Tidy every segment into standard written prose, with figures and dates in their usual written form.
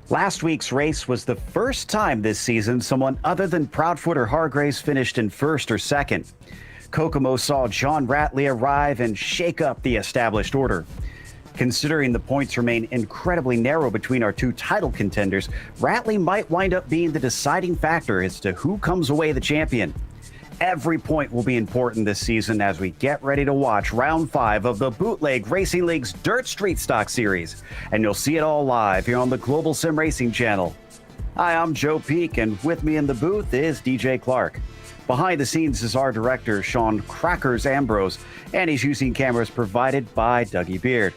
Last week's race was the first time this season someone other than Proudfoot or Hargraves finished in first or second. Kokomo saw John Ratley arrive and shake up the established order. Considering the points remain incredibly narrow between our two title contenders, Ratley might wind up being the deciding factor as to who comes away the champion. Every point will be important this season as we get ready to watch Round 5 of the Bootleg Racing League's Dirt Street Stock Series. And you'll see it all live here on the Global SimRacing Channel. Hi, I'm Joe Peak, and with me in the booth is DJ Clark. Behind the scenes is our director, Sean Crackers Ambrose, and he's using cameras provided by Dougie Beard.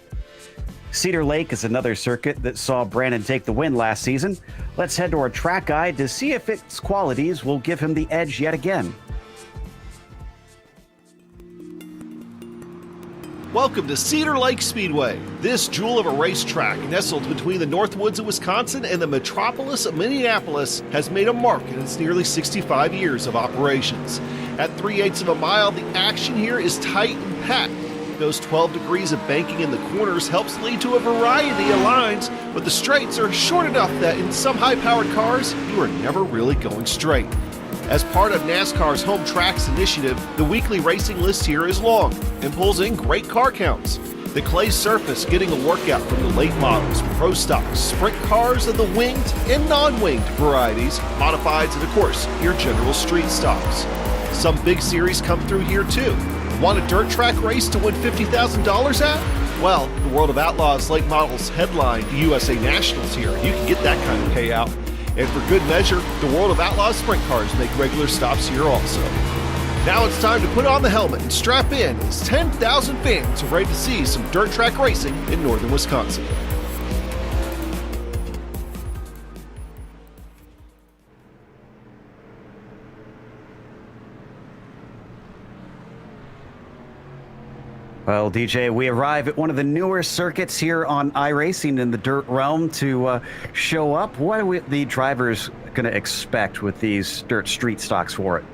Cedar Lake is another circuit that saw Brandon take the win last season. Let's head to our track guide to see if its qualities will give him the edge yet again. Welcome to Cedar Lake Speedway. This jewel of a racetrack nestled between the North Woods of Wisconsin and the metropolis of Minneapolis has made a mark in its nearly 65 years of operations. At 3/8 of a mile, the action here is tight and packed. Those 12 degrees of banking in the corners helps lead to a variety of lines, but the straights are short enough that in some high-powered cars, you are never really going straight. As part of NASCAR's Home Tracks initiative, the weekly racing list here is long and pulls in great car counts. The clay surface getting a workout from the late models, pro stocks, sprint cars of the winged and non-winged varieties, modifieds, and of course, your general street stocks. Some big series come through here too. Want a dirt track race to win $50,000 at? Well, the World of Outlaws late models headline the USA Nationals here. You can get that kind of payout. And for good measure, the World of Outlaws sprint cars make regular stops here also. Now it's time to put on the helmet and strap in as 10,000 fans are ready to see some dirt track racing in northern Wisconsin. Well, DJ, we arrive at one of the newer circuits here on iRacing in the dirt realm to show up. What are the drivers going to expect with these dirt street stocks for it?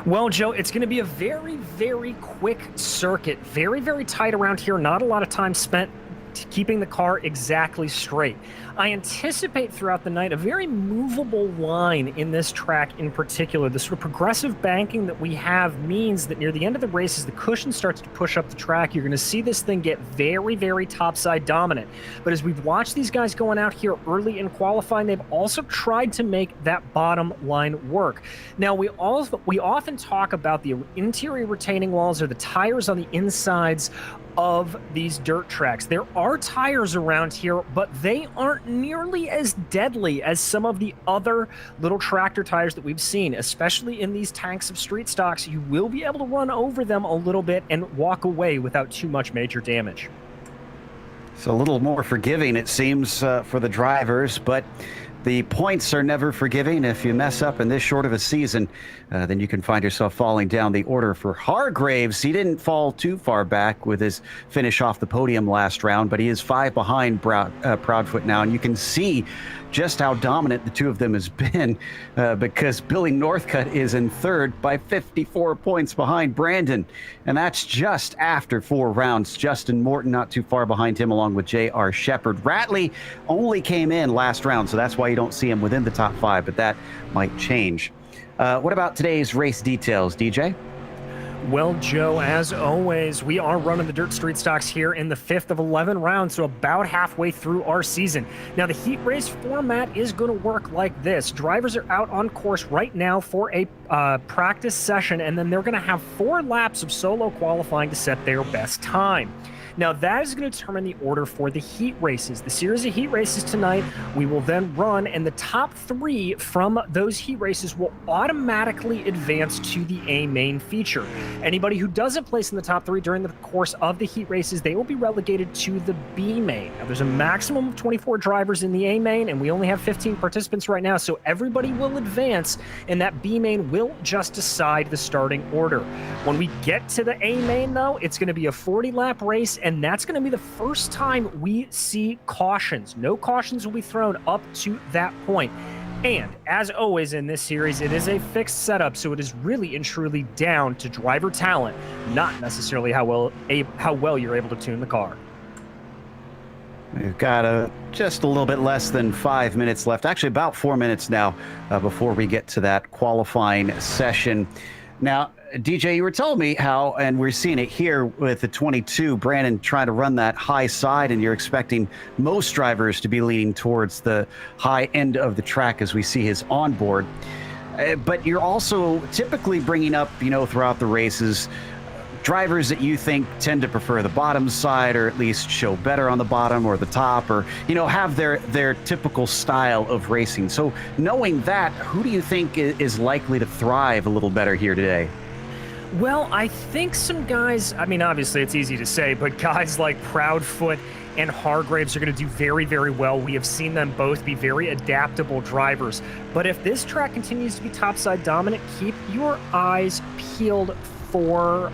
Well, Joe, it's going to be a very, very quick circuit. Very, very tight around here. Not a lot of time spent keeping the car exactly straight. I anticipate throughout the night a very movable line in this track in particular. The sort of progressive banking that we have means that near the end of the race, as the cushion starts to push up the track, you're going to see this thing get very, very topside dominant. But as we've watched these guys going out here early in qualifying, they've also tried to make that bottom line work. Now, we often talk about the interior retaining walls or the tires on the insides of these dirt tracks. There are tires around here, but they aren't nearly as deadly as some of the other little tractor tires that we've seen, especially in these tanks of street stocks. You will be able to run over them a little bit and walk away without too much major damage. It's a little more forgiving, it seems, for the drivers, but the points are never forgiving. If you mess up in this short of a season, then you can find yourself falling down the order. For Hargraves, he didn't fall too far back with his finish off the podium last round, but he is 5 behind Proudfoot now, and you can see just how dominant the two of them has been because Billy Northcutt is in third by 54 points behind Brandon, and that's just after 4 rounds. Justin Morton not too far behind him, along with J.R. Shepard. Ratley only came in last round, so that's why you don't see him within the top 5, but that might change. What about today's race details, DJ? Well, Joe, as always, we are running the dirt street stocks here in the 5th of 11 rounds, so about halfway through our season. Now, the heat race format is going to work like this. Drivers are out on course right now for a practice session, and then they're going to have 4 laps of solo qualifying to set their best time. Now, that is going to determine the order for the heat races. The series of heat races tonight, we will then run, and the top 3 from those heat races will automatically advance to the A main feature. Anybody who doesn't place in the top 3 during the course of the heat races, they will be relegated to the B main. Now, there's a maximum of 24 drivers in the A main, and we only have 15 participants right now, so everybody will advance, and that B main will just decide the starting order. When we get to the A main, though, it's going to be a 40-lap race, and that's going to be the first time we see cautions. No cautions will be thrown up to that point. And as always in this series, it is a fixed setup, so it is really and truly down to driver talent, not necessarily how well you're able to tune the car. We've got just a little bit less than 5 minutes left, actually about 4 minutes now, before we get to that qualifying session. Now, DJ, you were telling me how, and we're seeing it here with the 22, Brandon trying to run that high side, and you're expecting most drivers to be leaning towards the high end of the track as we see his onboard. But you're also typically bringing up, throughout the races, drivers that you think tend to prefer the bottom side, or at least show better on the bottom or the top, or have their typical style of racing. So knowing that, who do you think is likely to thrive a little better here today? Well, I think some guys, I mean, obviously it's easy to say, but guys like Proudfoot and Hargraves are going to do very, very well. We have seen them both be very adaptable drivers. But if this track continues to be topside dominant, keep your eyes peeled for,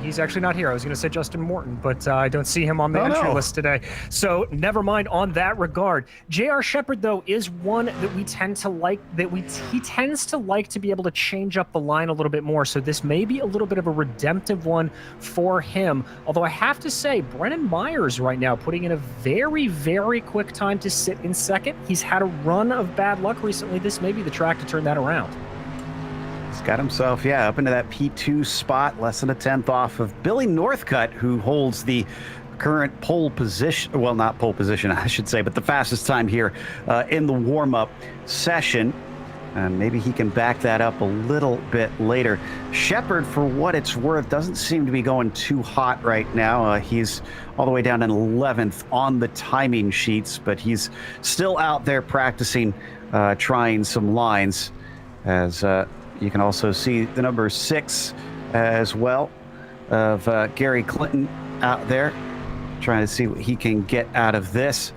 he's actually not here. I was going to say Justin Morton, but I don't see him on the entry list today. So never mind on that regard. J.R. Shepard, though, is one that we tend to like, he tends to like to be able to change up the line a little bit more. So this may be a little bit of a redemptive one for him. Although I have to say, Brennan Myers right now putting in a very, very quick time to sit in second. He's had a run of bad luck recently. This may be the track to turn that around. He's got himself, up into that P2 spot, less than a tenth off of Billy Northcutt, who holds the current pole position, well, not pole position, I should say, but the fastest time here in the warm-up session. Maybe he can back that up a little bit later. Shepard, for what it's worth, doesn't seem to be going too hot right now. He's all the way down in 11th on the timing sheets, but he's still out there practicing, trying some lines, as you can also see the number 6 as well of Gary Clinton out there, trying to see what he can get out of this.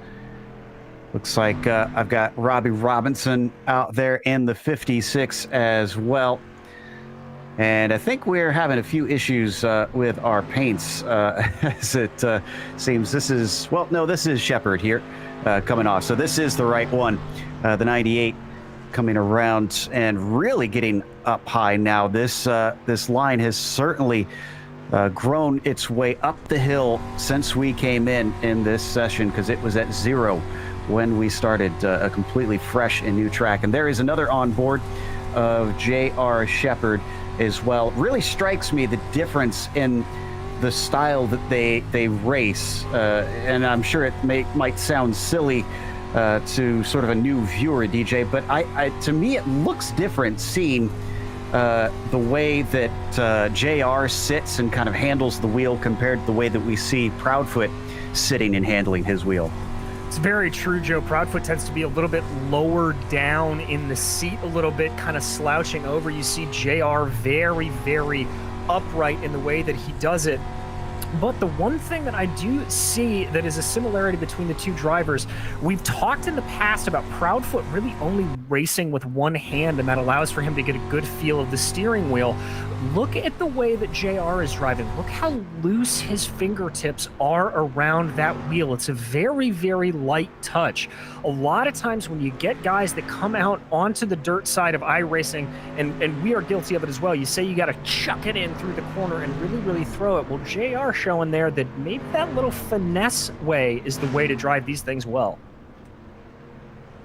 Looks like I've got Robbie Robinson out there in the 56 as well. And I think we're having a few issues with our paints, as it seems. This is Shepard here coming off. So this is the right one, the 98. Coming around and really getting up high now. This line has certainly grown its way up the hill since we came in this session, because it was at 0 when we started a completely fresh and new track. And there is another on board of J.R. Shepard as well. Really strikes me the difference in the style that they race, and I'm sure it might sound silly to sort of a new viewer, DJ, but to me it looks different seeing the way that JR sits and kind of handles the wheel compared to the way that we see Proudfoot sitting and handling his wheel. It's very true, Joe. Proudfoot tends to be a little bit lower down in the seat, a little bit kind of slouching over. You see JR very, very upright in the way that he does it. But the one thing that I do see that is a similarity between the two drivers, we've talked in the past about Proudfoot really only racing with one hand, and that allows for him to get a good feel of the steering wheel. Look at the way that JR is driving. Look how loose his fingertips are around that wheel. It's a very, very light touch. A lot of times when you get guys that come out onto the dirt side of iRacing, and we are guilty of it as well, you say you got to chuck it in through the corner and really, really throw it. Well, JR showing there that maybe that little finesse way is the way to drive these things well.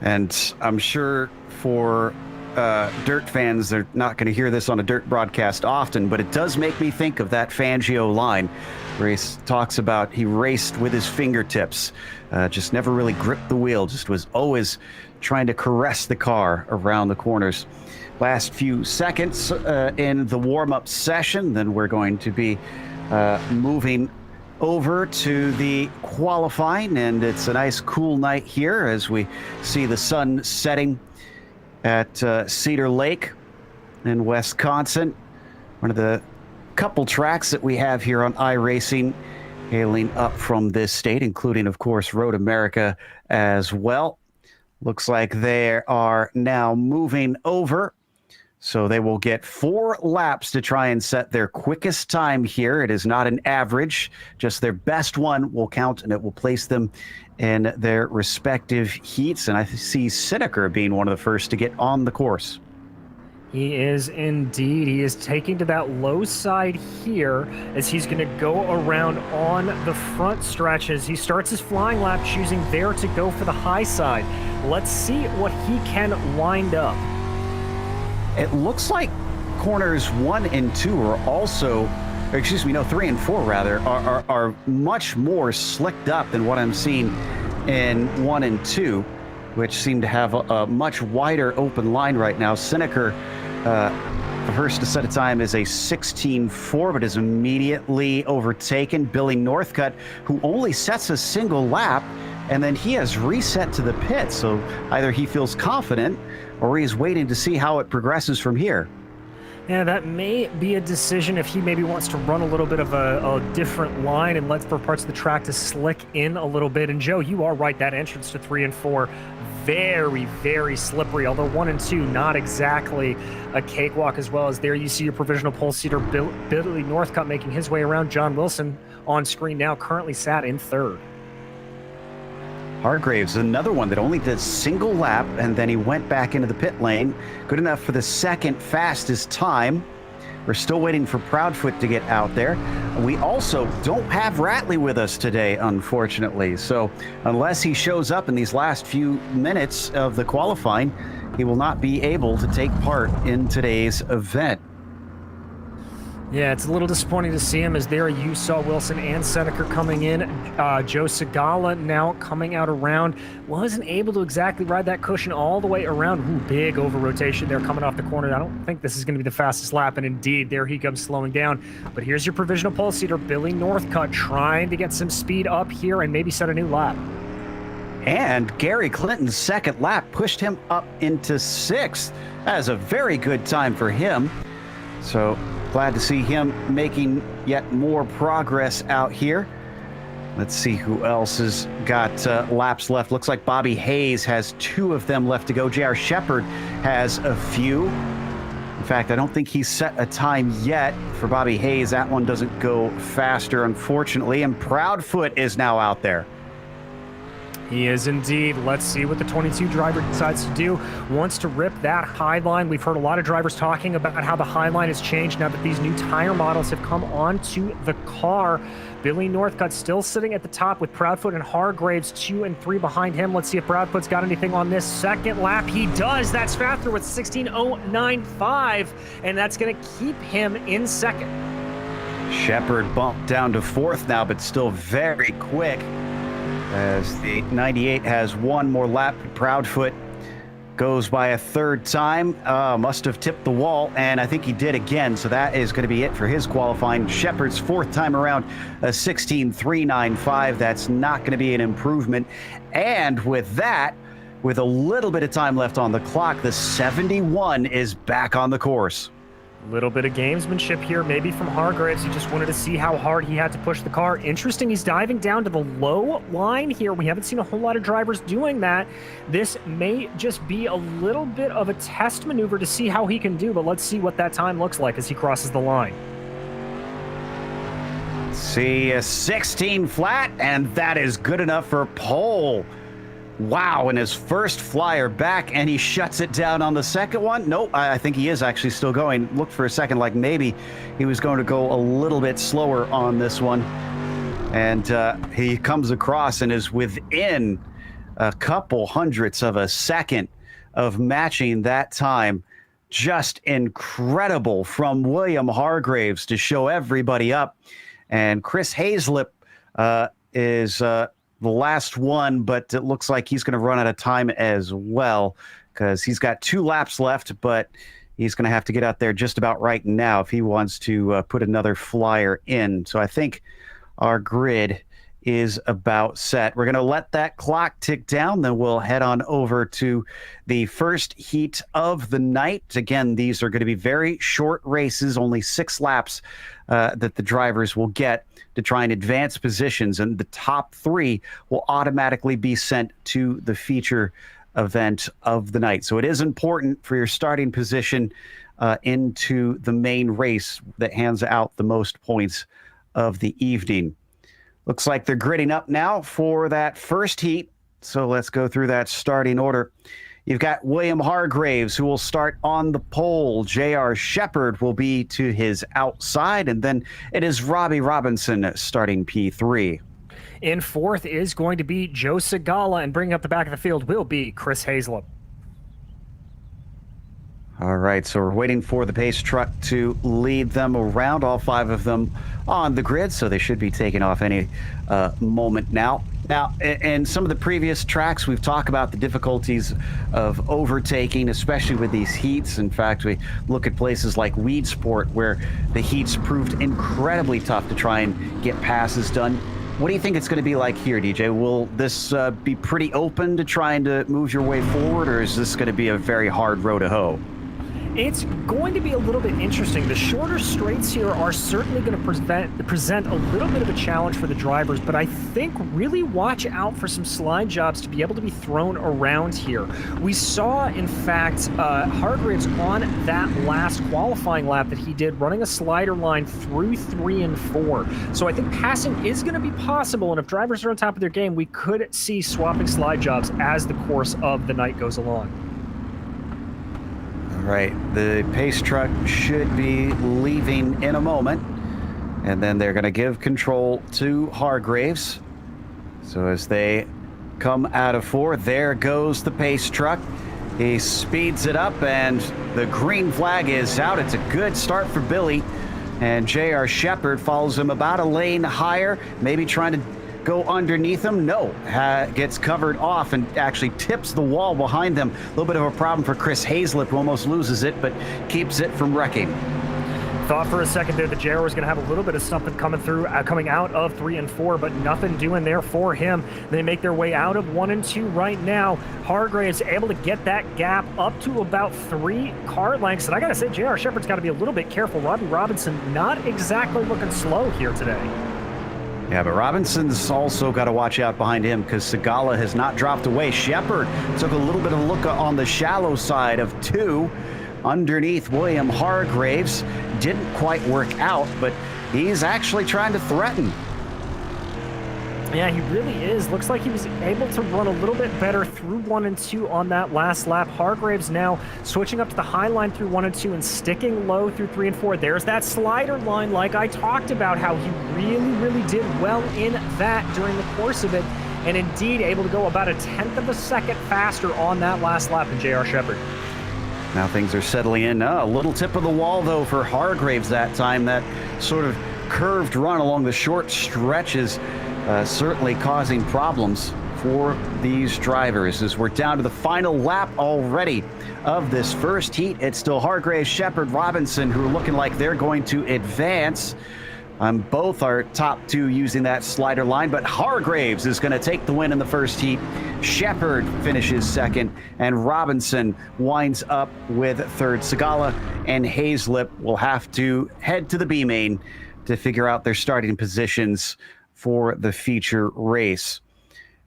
And I'm sure for dirt fans, they're not going to hear this on a dirt broadcast often, but it does make me think of that Fangio line where he talks about he raced with his fingertips, just never really gripped the wheel, just was always trying to caress the car around the corners. Last few seconds in the warm-up session, then we're going to be moving over to the qualifying, and it's a nice cool night here as we see the sun setting at Cedar Lake in Wisconsin, one of the couple tracks that we have here on iRacing hailing up from this state, including, of course, Road America as well. Looks like they are now moving over, so they will get 4 laps to try and set their quickest time here. It is not an average, just their best one will count, and it will place them in their respective heats. And I see Cedar being one of the first to get on the course. He is indeed. He is taking to that low side here as he's going to go around on the front stretch as he starts his flying lap, choosing there to go for the high side. Let's see what he can wind up. It looks like corners 1 and 2 are also, or excuse me, no, 3 and 4 rather, are much more slicked up than what I'm seeing in 1 and 2, which seem to have a much wider open line right now. Seneca, the first to set a time is a 16.4, but is immediately overtaken. Billy Northcutt, who only sets a single lap, and then he has reset to the pit. So either he feels confident or he's waiting to see how it progresses from here. Yeah, that may be a decision if he maybe wants to run a little bit of a different line and let for parts of the track to slick in a little bit. And Joe, you are right, that entrance to 3 and 4, very, very slippery, although 1 and 2, not exactly a cakewalk as well. As there you see your provisional pole seater, Billy Northcutt making his way around. John Wilson on screen now, currently sat in 3rd. Hargraves, another one that only did single lap, and then he went back into the pit lane. Good enough for the second fastest time. We're still waiting for Proudfoot to get out there. We also don't have Ratley with us today, unfortunately. So unless he shows up in these last few minutes of the qualifying, he will not be able to take part in today's event. Yeah, it's a little disappointing to see him as there you saw Wilson and Seneca coming in. Joe Segala now coming out around. Wasn't able to exactly ride that cushion all the way around. Ooh, big over rotation there coming off the corner. I don't think this is going to be the fastest lap, and indeed, there he comes slowing down. But here's your provisional pole seater, Billy Northcutt, trying to get some speed up here and maybe set a new lap. And Gary Clinton's second lap pushed him up into 6th. That is a very good time for him. So glad to see him making yet more progress out here. Let's see who else has got laps left. Looks like Bobby Hayes has 2 of them left to go. J.R. Shepard has a few. In fact, I don't think he's set a time yet for Bobby Hayes. That one doesn't go faster, unfortunately. And Proudfoot is now out there. He is indeed. Let's see what the 22 driver decides to do. Wants to rip that high line. We've heard a lot of drivers talking about how the high line has changed now that these new tire models have come onto the car. Billy Northcutt still sitting at the top with Proudfoot and Hargraves 2 and 3 behind him. Let's see if Proudfoot's got anything on this second lap. He does. That's faster with 16:095, and that's going to keep him in second. Shepard bumped down to 4th now, but still very quick, as the 98 has 1 more lap. Proudfoot goes by a 3rd time. Must have tipped the wall, and I think he did again, so that is going to be it for his qualifying. Shepard's 4th time around, a 16:395. That's not going to be an improvement. And with that, with a little bit of time left on the clock, the 71 is back on the course. Little bit of gamesmanship here, maybe from Hargraves. He just wanted to see how hard he had to push the car. Interesting, he's diving down to the low line here. We haven't seen a whole lot of drivers doing that. This may just be a little bit of a test maneuver to see how he can do, but let's see what that time looks like as he crosses the line. See, a 16 flat, and that is good enough for pole. Wow, and his first flyer back, and he shuts it down on the second one. Nope, I think he is actually still going. Looked for a second like maybe he was going to go a little bit slower on this one. And he comes across and is within a couple hundredths of a second of matching that time. Just incredible from William Hargraves to show everybody up. And Chris Hazlip is the last one, but it looks like he's going to run out of time as well because he's got 2 laps left, but he's going to have to get out there just about right now if he wants to put another flyer in. So I think our grid is about set. We're going to let that clock tick down, then we'll head on over to the first heat of the night. Again, these are going to be very short races, only 6 laps that the drivers will get to try and advance positions, and the top 3 will automatically be sent to the feature event of the night. So it is important for your starting position into the main race that hands out the most points of the evening. Looks like they're gridding up now for that first heat. So let's go through that starting order. You've got William Hargraves, who will start on the pole. J.R. Shepard will be to his outside, and then it is Robbie Robinson starting P3. In fourth is going to be Joe Segala, and bringing up the back of the field will be Chris Hazlett. All right, so we're waiting for the pace truck to lead them around, all 5 of them on the grid, so they should be taking off any moment now. Now, in some of the previous tracks, we've talked about the difficulties of overtaking, especially with these heats. In fact, we look at places like Weedsport, where the heats proved incredibly tough to try and get passes done. What do you think it's going to be like here, DJ? Will this be pretty open to trying to move your way forward, or is this going to be a very hard row to hoe? It's going to be a little bit interesting. The shorter straights here are certainly going to present a little bit of a challenge for the drivers, but I think really watch out for some slide jobs to be able to be thrown around here. We saw, in fact, Hargraves on that last qualifying lap that he did, running a slider line through 3 and 4. So I think passing is going to be possible, and if drivers are on top of their game, we could see swapping slide jobs as the course of the night goes along. Right, the pace truck should be leaving in a moment, and then they're going to give control to Hargraves. So as they come out of 4, there goes the pace truck. He speeds it up, and the green flag is out. It's a good start for Billy, and J.R. Shepard follows him about a lane higher, maybe trying to go underneath him. No, gets covered off and actually tips the wall behind them. A little bit of a problem for Chris Hazlett, who almost loses it, but keeps it from wrecking. Thought for a second there that JR was going to have a little bit of something coming out of 3 and 4, but nothing doing there for him. They make their way out of 1 and 2 right now. Hargraves able to get that gap up to about 3 car lengths, and I got to say, JR Shepard's got to be a little bit careful. Robbie Robinson not exactly looking slow here today. Yeah, but Robinson's also got to watch out behind him because Segala has not dropped away. Shepard took a little bit of a look on the shallow side of 2 underneath William Hargraves. Didn't quite work out, but he's actually trying to threaten. Yeah, he really is. Looks like he was able to run a little bit better through 1 and 2 on that last lap. Hargraves now switching up to the high line through 1 and 2 and sticking low through 3 and 4. There's that slider line, like I talked about, how he really did well in that during the course of it, and indeed able to go about 1/10 of a second faster on that last lap than J.R. Shepard. Now things are settling in. A little tip of the wall, though, for Hargraves that time. That sort of curved run along the short stretches certainly causing problems for these drivers as we're down to the final lap already of this first heat. It's still Hargraves, Shepard, Robinson, who are looking like they're going to advance. Both are top 2 using that slider line, but Hargraves is going to take the win in the first heat. Shepard finishes second, and Robinson winds up with third. Segala and Hazlett will have to head to the B main to figure out their starting positions for the feature race.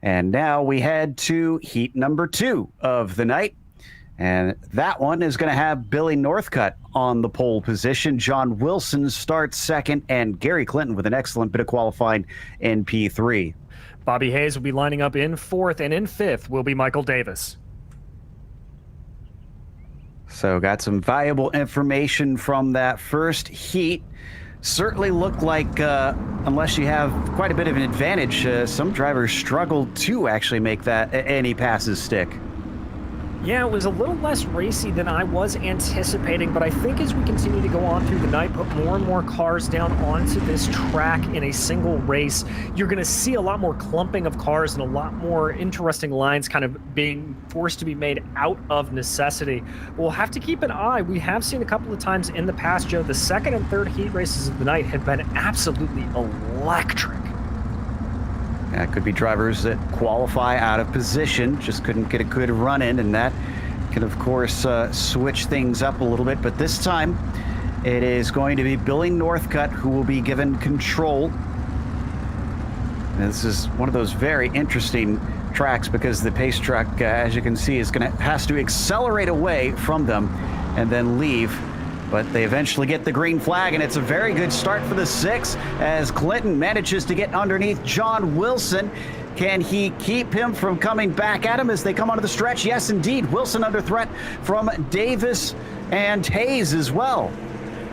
And now we head to heat number 2 of the night. And that one is going to have Billy Northcutt on the pole position. John Wilson starts second, and Gary Clinton with an excellent bit of qualifying in P3. Bobby Hayes will be lining up in 4th, and in 5th will be Michael Davis. So got some valuable information from that first heat. Certainly looked like, unless you have quite a bit of an advantage, some drivers struggled to actually make that any passes stick. Yeah, it was a little less racy than I was anticipating, but I think as we continue to go on through the night, put more and more cars down onto this track in a single race, you're going to see a lot more clumping of cars and a lot more interesting lines kind of being forced to be made out of necessity. We'll have to keep an eye. We have seen a couple of times in the past, Joe, the second and third heat races of the night have been absolutely electric. That could be drivers that qualify out of position, just couldn't get a good run in, and that can, of course, switch things up a little bit. But this time, it is going to be Billy Northcutt who will be given control. And this is one of those very interesting tracks because the pace truck, as you can see, has to accelerate away from them and then leave. But they eventually get the green flag, and it's a very good start for the 6 as Clinton manages to get underneath John Wilson. Can he keep him from coming back at him as they come onto the stretch? Yes, indeed. Wilson under threat from Davis and Hayes as well.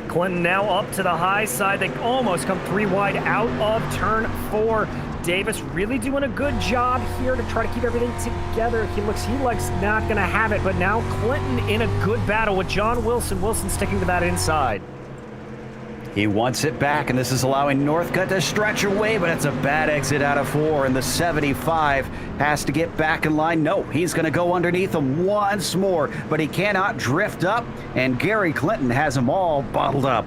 Clinton now up to the high side. They almost come 3 wide out of turn 4. Davis really doing a good job here to try to keep everything together. He looks not going to have it, but now Clinton in a good battle with John Wilson. Wilson sticking to that inside. He wants it back, and this is allowing Northcutt to stretch away, but it's a bad exit out of 4, and the 75 has to get back in line. No, he's going to go underneath him once more, but he cannot drift up, and Gary Clinton has them all bottled up.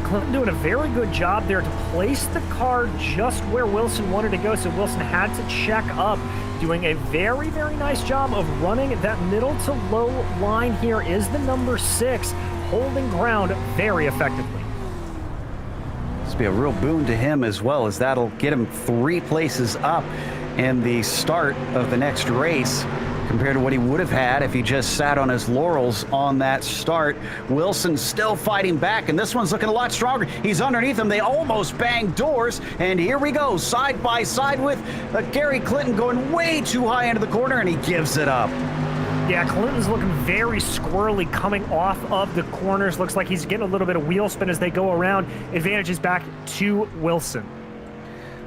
Clinton doing a very good job there to place the car just where Wilson wanted to go, so Wilson had to check up. Doing a very, very nice job of running that middle to low line here is the number 6, holding ground very effectively. This will be a real boon to him as well, as that'll get him 3 places up in the start of the next race compared to what he would have had if he just sat on his laurels on that start. Wilson still fighting back, and this one's looking a lot stronger. He's underneath him. They almost banged doors, and here we go, side by side with Gary Clinton going way too high into the corner, and he gives it up. Yeah, Clinton's looking very squirrely coming off of the corners. Looks like he's getting a little bit of wheel spin as they go around. Advantages back to Wilson.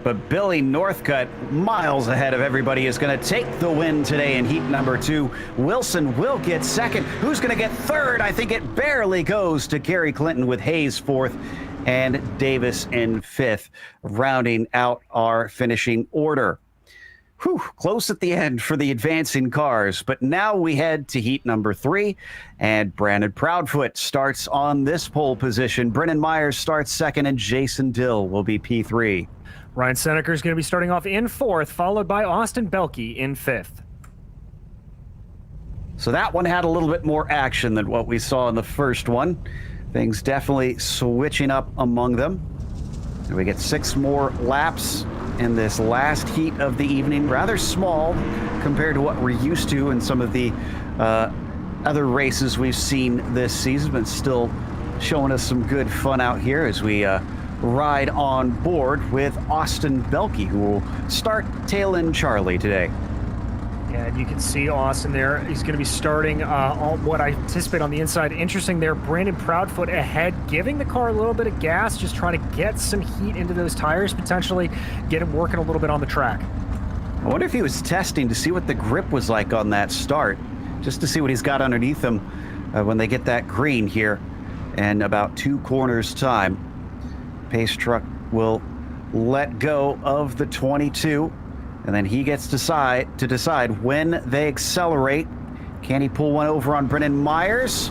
But Billy Northcutt, miles ahead of everybody, is going to take the win today in heat number 2. Wilson will get second. Who's going to get third? I think it barely goes to Gary Clinton with Hayes 4th and Davis in 5th, rounding out our finishing order. Whew, close at the end for the advancing cars, but now we head to heat number 3, and Brandon Proudfoot starts on this pole position. Brennan Myers starts second, and Jason Dill will be P3. Ryan Seneker is going to be starting off in 4th, followed by Austin Belke in 5th. So that one had a little bit more action than what we saw in the first one. Things definitely switching up among them. And we get 6 more laps in this last heat of the evening. Rather small compared to what we're used to in some of the other races we've seen this season, but still showing us some good fun out here as we ride on board with Austin Belke, who will start tail end Charlie today. Yeah, and you can see Austin there. He's going to be starting on what I anticipate on the inside. Interesting there, Brandon Proudfoot ahead, giving the car a little bit of gas, just trying to get some heat into those tires, potentially get him working a little bit on the track. I wonder if he was testing to see what the grip was like on that start, just to see what he's got underneath him when they get that green here in about 2 corners time. Pace truck will let go of the 22. And then he gets to decide when they accelerate. Can he pull one over on Brennan Myers?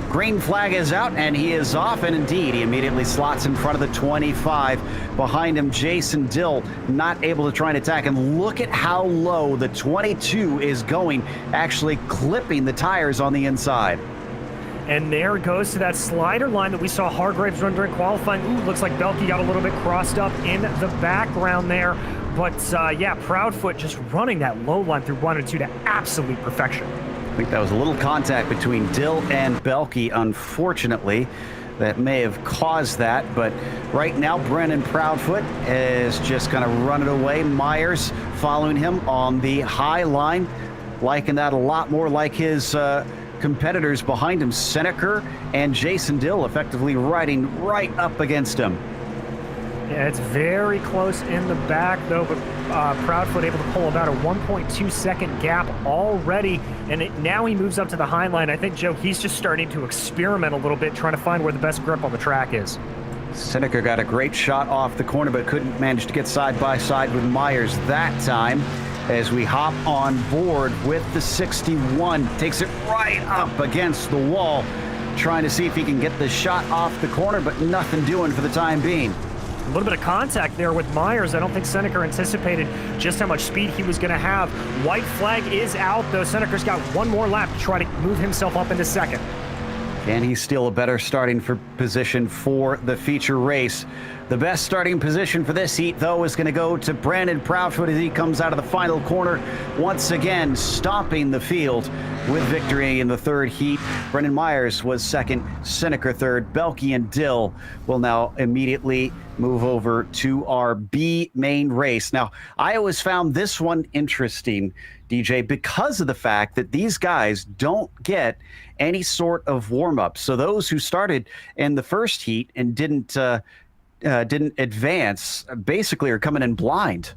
Green flag is out, and he is off. And indeed, he immediately slots in front of the 25. Behind him, Jason Dill, not able to try and attack. And look at how low the 22 is going, actually clipping the tires on the inside. And there it goes to that slider line that we saw Hargraves run during qualifying. Ooh, looks like Belke got a little bit crossed up in the background there. But yeah, Proudfoot just running that low line through 1 and 2 to absolute perfection. I think that was a little contact between Dill and Belke, unfortunately, that may have caused that. But right now, Brennan Proudfoot is just going to run it away. Myers following him on the high line, liking that a lot more like his competitors behind him, Seneker and Jason Dill, effectively riding right up against him. Yeah, it's very close in the back, though, but Proudfoot able to pull about a 1.2 second gap already, and now he moves up to the high line. I think, Joe, he's just starting to experiment a little bit, trying to find where the best grip on the track is. Seneca got a great shot off the corner, but couldn't manage to get side by side with Myers that time. As we hop on board with the 61, takes it right up against the wall, trying to see if he can get the shot off the corner, but nothing doing for the time being. A little bit of contact there with Myers. I don't think Seneca anticipated just how much speed he was going to have. White flag is out, though. Seneca's got 1 more lap to try to move himself up into second. Can he steal a better starting position for the feature race? The best starting position for this heat, though, is going to go to Brandon Proudfoot as he comes out of the final corner, once again stomping the field with victory in the third heat. Brendan Myers was second, Seneca third. Belke and Dill will now immediately move over to our B main race. Now, I always found this one interesting, DJ, because of the fact that these guys don't get any sort of warm-up. So those who started in the first heat and didn't advance basically are coming in blind.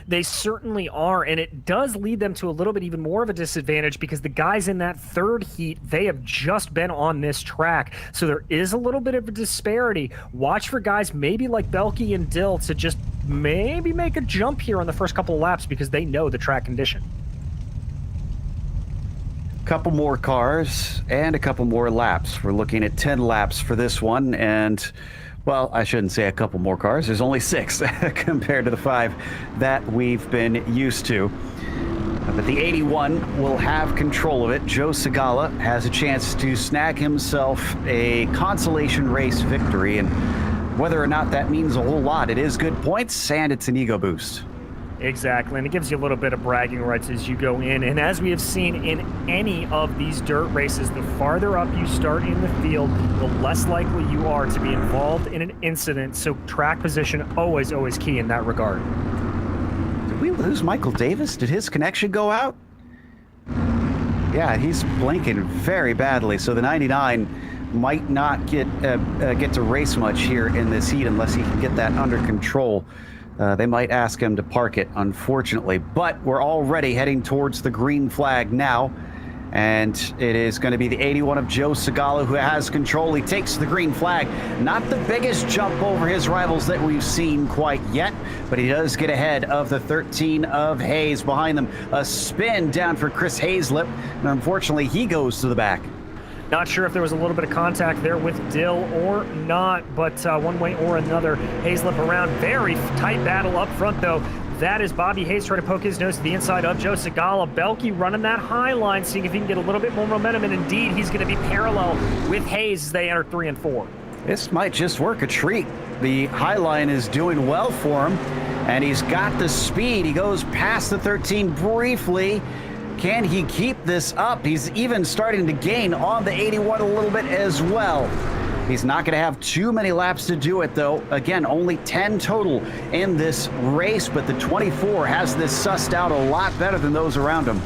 They certainly are, and it does lead them to a little bit even more of a disadvantage because the guys in that third heat, they have just been on this track. So there is a little bit of a disparity. Watch for guys maybe like Belke and Dill to just maybe make a jump here on the first couple of laps because they know the track condition. Couple more cars and a couple more laps. We're looking at 10 laps for this one, and well, I shouldn't say a couple more cars. There's only 6 compared to the 5 that we've been used to. But the 81 will have control of it. Joe Segala has a chance to snag himself a consolation race victory, and whether or not that means a whole lot, it is good points and it's an ego boost. Exactly, and it gives you a little bit of bragging rights as you go in. And as we have seen in any of these dirt races, the farther up you start in the field, the less likely you are to be involved in an incident. So track position always key in that regard. Did we lose Michael Davis? Did his connection go out? Yeah, he's blinking very badly. So the 99 might not get to race much here in this heat unless he can get that under control. They might ask him to park it, unfortunately. But we're already heading towards the green flag now. And it is going to be the 81 of Joe Segala who has control. He takes the green flag. Not the biggest jump over his rivals that we've seen quite yet, but he does get ahead of the 13 of Hayes. Behind them, a spin down for Chris Hazlip. And unfortunately, he goes to the back. Not sure if there was a little bit of contact there with Dill or not, but one way or another, Hazlip around. Very tight battle up front, though. That is Bobby Hayes trying to poke his nose to the inside of Joe Segala. Belke running that high line, seeing if he can get a little bit more momentum, and indeed, he's going to be parallel with Hayes as they enter 3 and 4. This might just work a treat. The high line is doing well for him, and he's got the speed. He goes past the 13 briefly. Can he keep this up? He's even starting to gain on the 81 a little bit as well. He's not going to have too many laps to do it, though. Again, only 10 total in this race, but the 24 has this sussed out a lot better than those around him.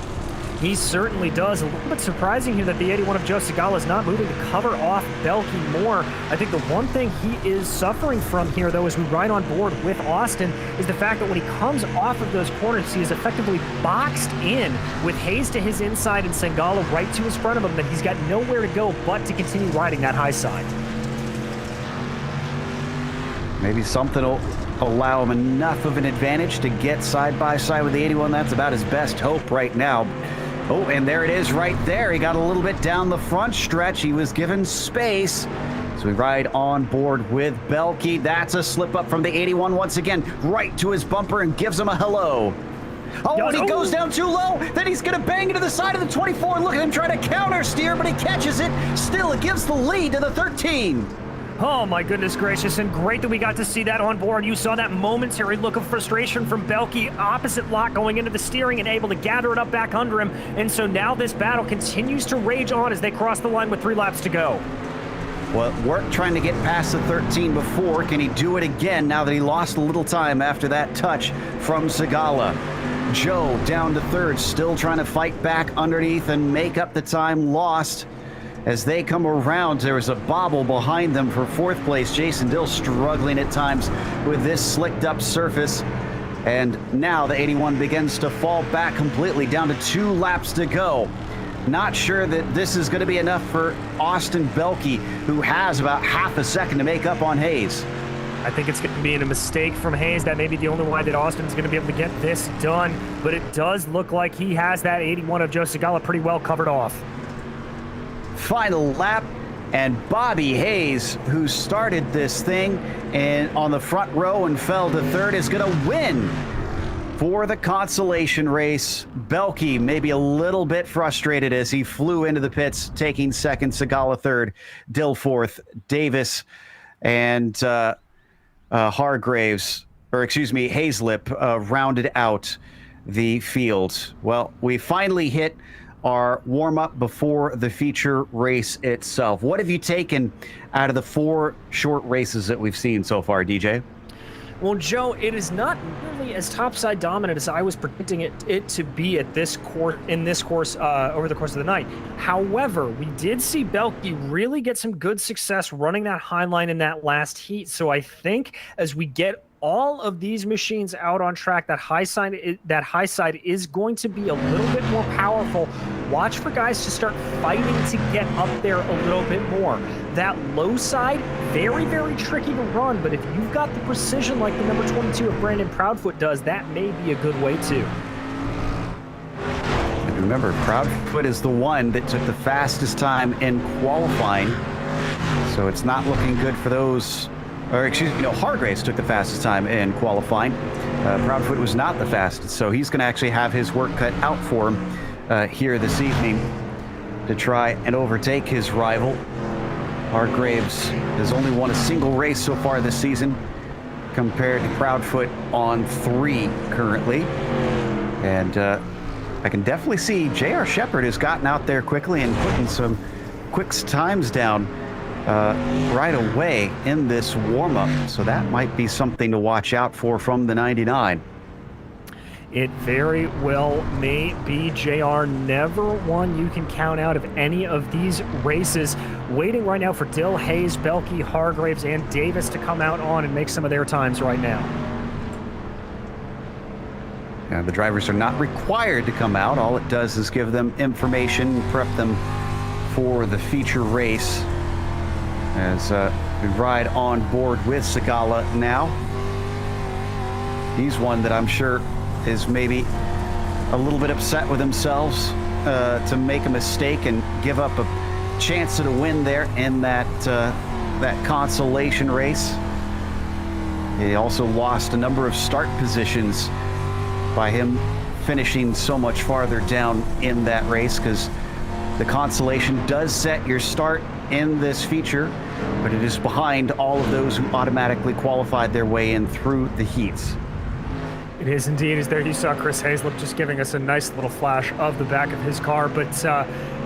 He certainly does. A little bit surprising here that the 81 of Joe Segala is not moving to cover off Belke more. I think the one thing he is suffering from here, though, as we ride on board with Austin, is the fact that when he comes off of those corners, he is effectively boxed in with Hayes to his inside and Segala right to his front of him, that he's got nowhere to go but to continue riding that high side. Maybe something will allow him enough of an advantage to get side by side with the 81. That's about his best hope right now. Oh, and there it is right there. He got a little bit down the front stretch. He was given space. So we ride on board with Belke. That's a slip up from the 81 once again, right to his bumper and gives him a hello. Oh, and he goes down too low. Then he's going to bang into the side of the 24. Look at him trying to counter steer, but he catches it. Still, it gives the lead to the 13. Oh, my goodness gracious, and great that we got to see that on board. You saw that momentary look of frustration from Belke, opposite lock going into the steering and able to gather it up back under him. And so now this battle continues to rage on as they cross the line with 3 laps to go. Well, it worked trying to get past the 13 before. Can he do it again now that he lost a little time after that touch from Segala? Joe down to third, still trying to fight back underneath and make up the time lost. As they come around, there is a bobble behind them for 4th place. Jason Dill struggling at times with this slicked up surface. And now the 81 begins to fall back completely, down to 2 laps to go. Not sure that this is going to be enough for Austin Belke, who has about half a second to make up on Hayes. I think it's going to be a mistake from Hayes. That may be the only way that Austin's going to be able to get this done. But it does look like he has that 81 of Joe Segala pretty well covered off. Final lap, and Bobby Hayes, who started this thing and on the front row and fell to third, is going to win for the consolation race. Belke maybe a little bit frustrated as he flew into the pits, taking second, Segala third, Dill fourth, Davis and Hayslip rounded out the field. Well, we finally hit our warm-up before the feature race itself. What have you taken out of the 4 short races that we've seen so far, DJ? Well, Joe, it is not nearly as topside dominant as I was predicting it to be at this course over the course of the night. However, we did see Belke really get some good success running that high line in that last heat. So I think as we get all of these machines out on track, that high side is going to be a little bit more powerful. Watch for guys to start fighting to get up there a little bit more. That low side, very, very tricky to run, but if you've got the precision like the number 22 of Brandon Proudfoot does, that may be a good way too. And remember, Proudfoot is the one that took the fastest time in qualifying, so it's not looking good for those. Hargraves took the fastest time in qualifying. Proudfoot was not the fastest, so he's going to actually have his work cut out for him here this evening to try and overtake his rival. Hargraves has only won a single race so far this season, compared to Proudfoot on 3 currently. And I can definitely see J.R. Shepard has gotten out there quickly and putting some quick times down right away in this warm-up, so that might be something to watch out for from the 99. It very well may be. JR, never one you can count out of any of these races. Waiting right now for Dill, Hayes, Belke, Hargraves, and Davis to come out on and make some of their times right now. The drivers are not required to come out. All it does is give them information, prep them for the feature race. As we ride on board with Segala now. He's one that I'm sure is maybe a little bit upset with themselves to make a mistake and give up a chance at a win there in that consolation race. He also lost a number of start positions by him finishing so much farther down in that race, because the consolation does set your start in this feature, but it is behind all of those who automatically qualified their way in through the heats. It is indeed. As there you saw Chris Hayslip just giving us a nice little flash of the back of his car. But,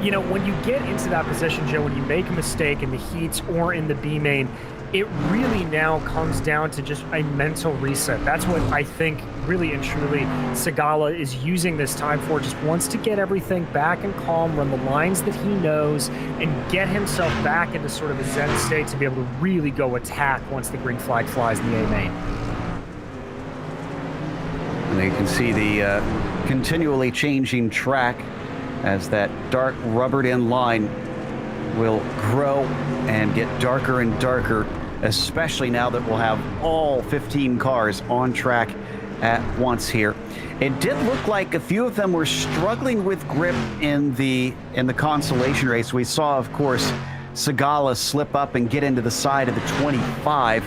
when you get into that position, Joe, when you make a mistake in the heats or in the B main, it really now comes down to just a mental reset. That's what I think really and truly Segala is using this time for. Just wants to get everything back and calm, run the lines that he knows, and get himself back into sort of a zen state to be able to really go attack once the green flag flies in the A main. And you can see the continually changing track as that dark rubbered-in line will grow and get darker and darker, especially now that we'll have all 15 cars on track at once here. It did look like a few of them were struggling with grip in the consolation race. We saw, of course, Segala slip up and get into the side of the 25.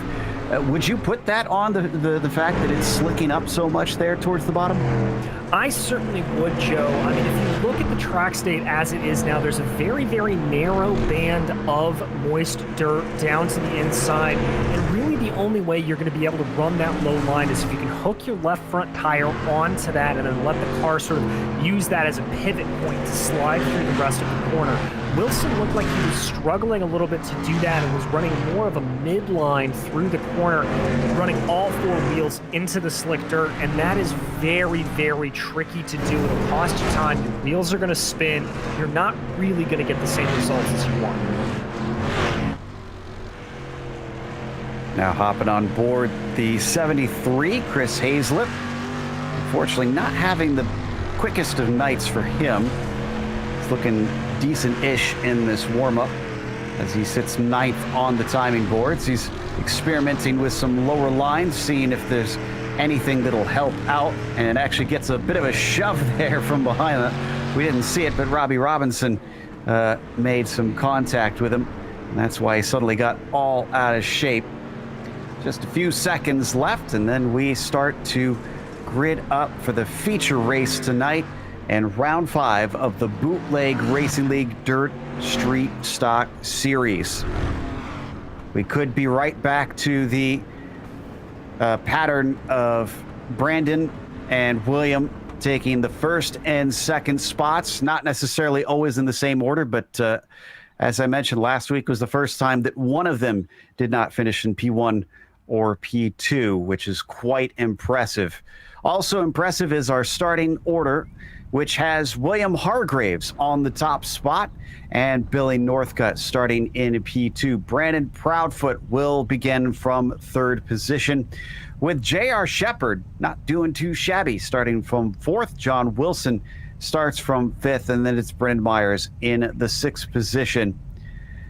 Would you put that on the fact that it's slicking up so much there towards the bottom? I certainly would, Joe. I mean, if you look at the track state as it is now, there's a very, very narrow band of moist dirt down to the inside. And really the only way you're going to be able to run that low line is if you can hook your left front tire onto that and then let the car sort of use that as a pivot point to slide through the rest of the corner. Wilson looked like he was struggling a little bit to do that and was running more of a midline through the corner, running all 4 wheels into the slick dirt, and that is very, very tricky to do. It'll cost you time. Your wheels are going to spin. You're not really going to get the same results as you want. Now hopping on board the 73, Chris Hayslip. Unfortunately, not having the quickest of nights for him. He's looking decent-ish in this warm-up as he sits 9th on the timing boards. He's experimenting with some lower lines, seeing if there's anything that'll help out, and actually gets a bit of a shove there from behind. We didn't see it, but Robbie Robinson made some contact with him, and that's why he suddenly got all out of shape. Just a few seconds left, and then we start to grid up for the feature race tonight and round 5 of the Bootleg Racing League Dirt Street Stock Series. We could be right back to the pattern of Brandon and William taking the first and second spots, not necessarily always in the same order, but as I mentioned last week was the first time that one of them did not finish in P1 or P2, which is quite impressive. Also impressive is our starting order, which has William Hargraves on the top spot and Billy Northcutt starting in P2. Brandon Proudfoot will begin from third position, with J.R. Shepard not doing too shabby, starting from fourth. John Wilson starts from fifth, and then it's Brendan Myers in the sixth position.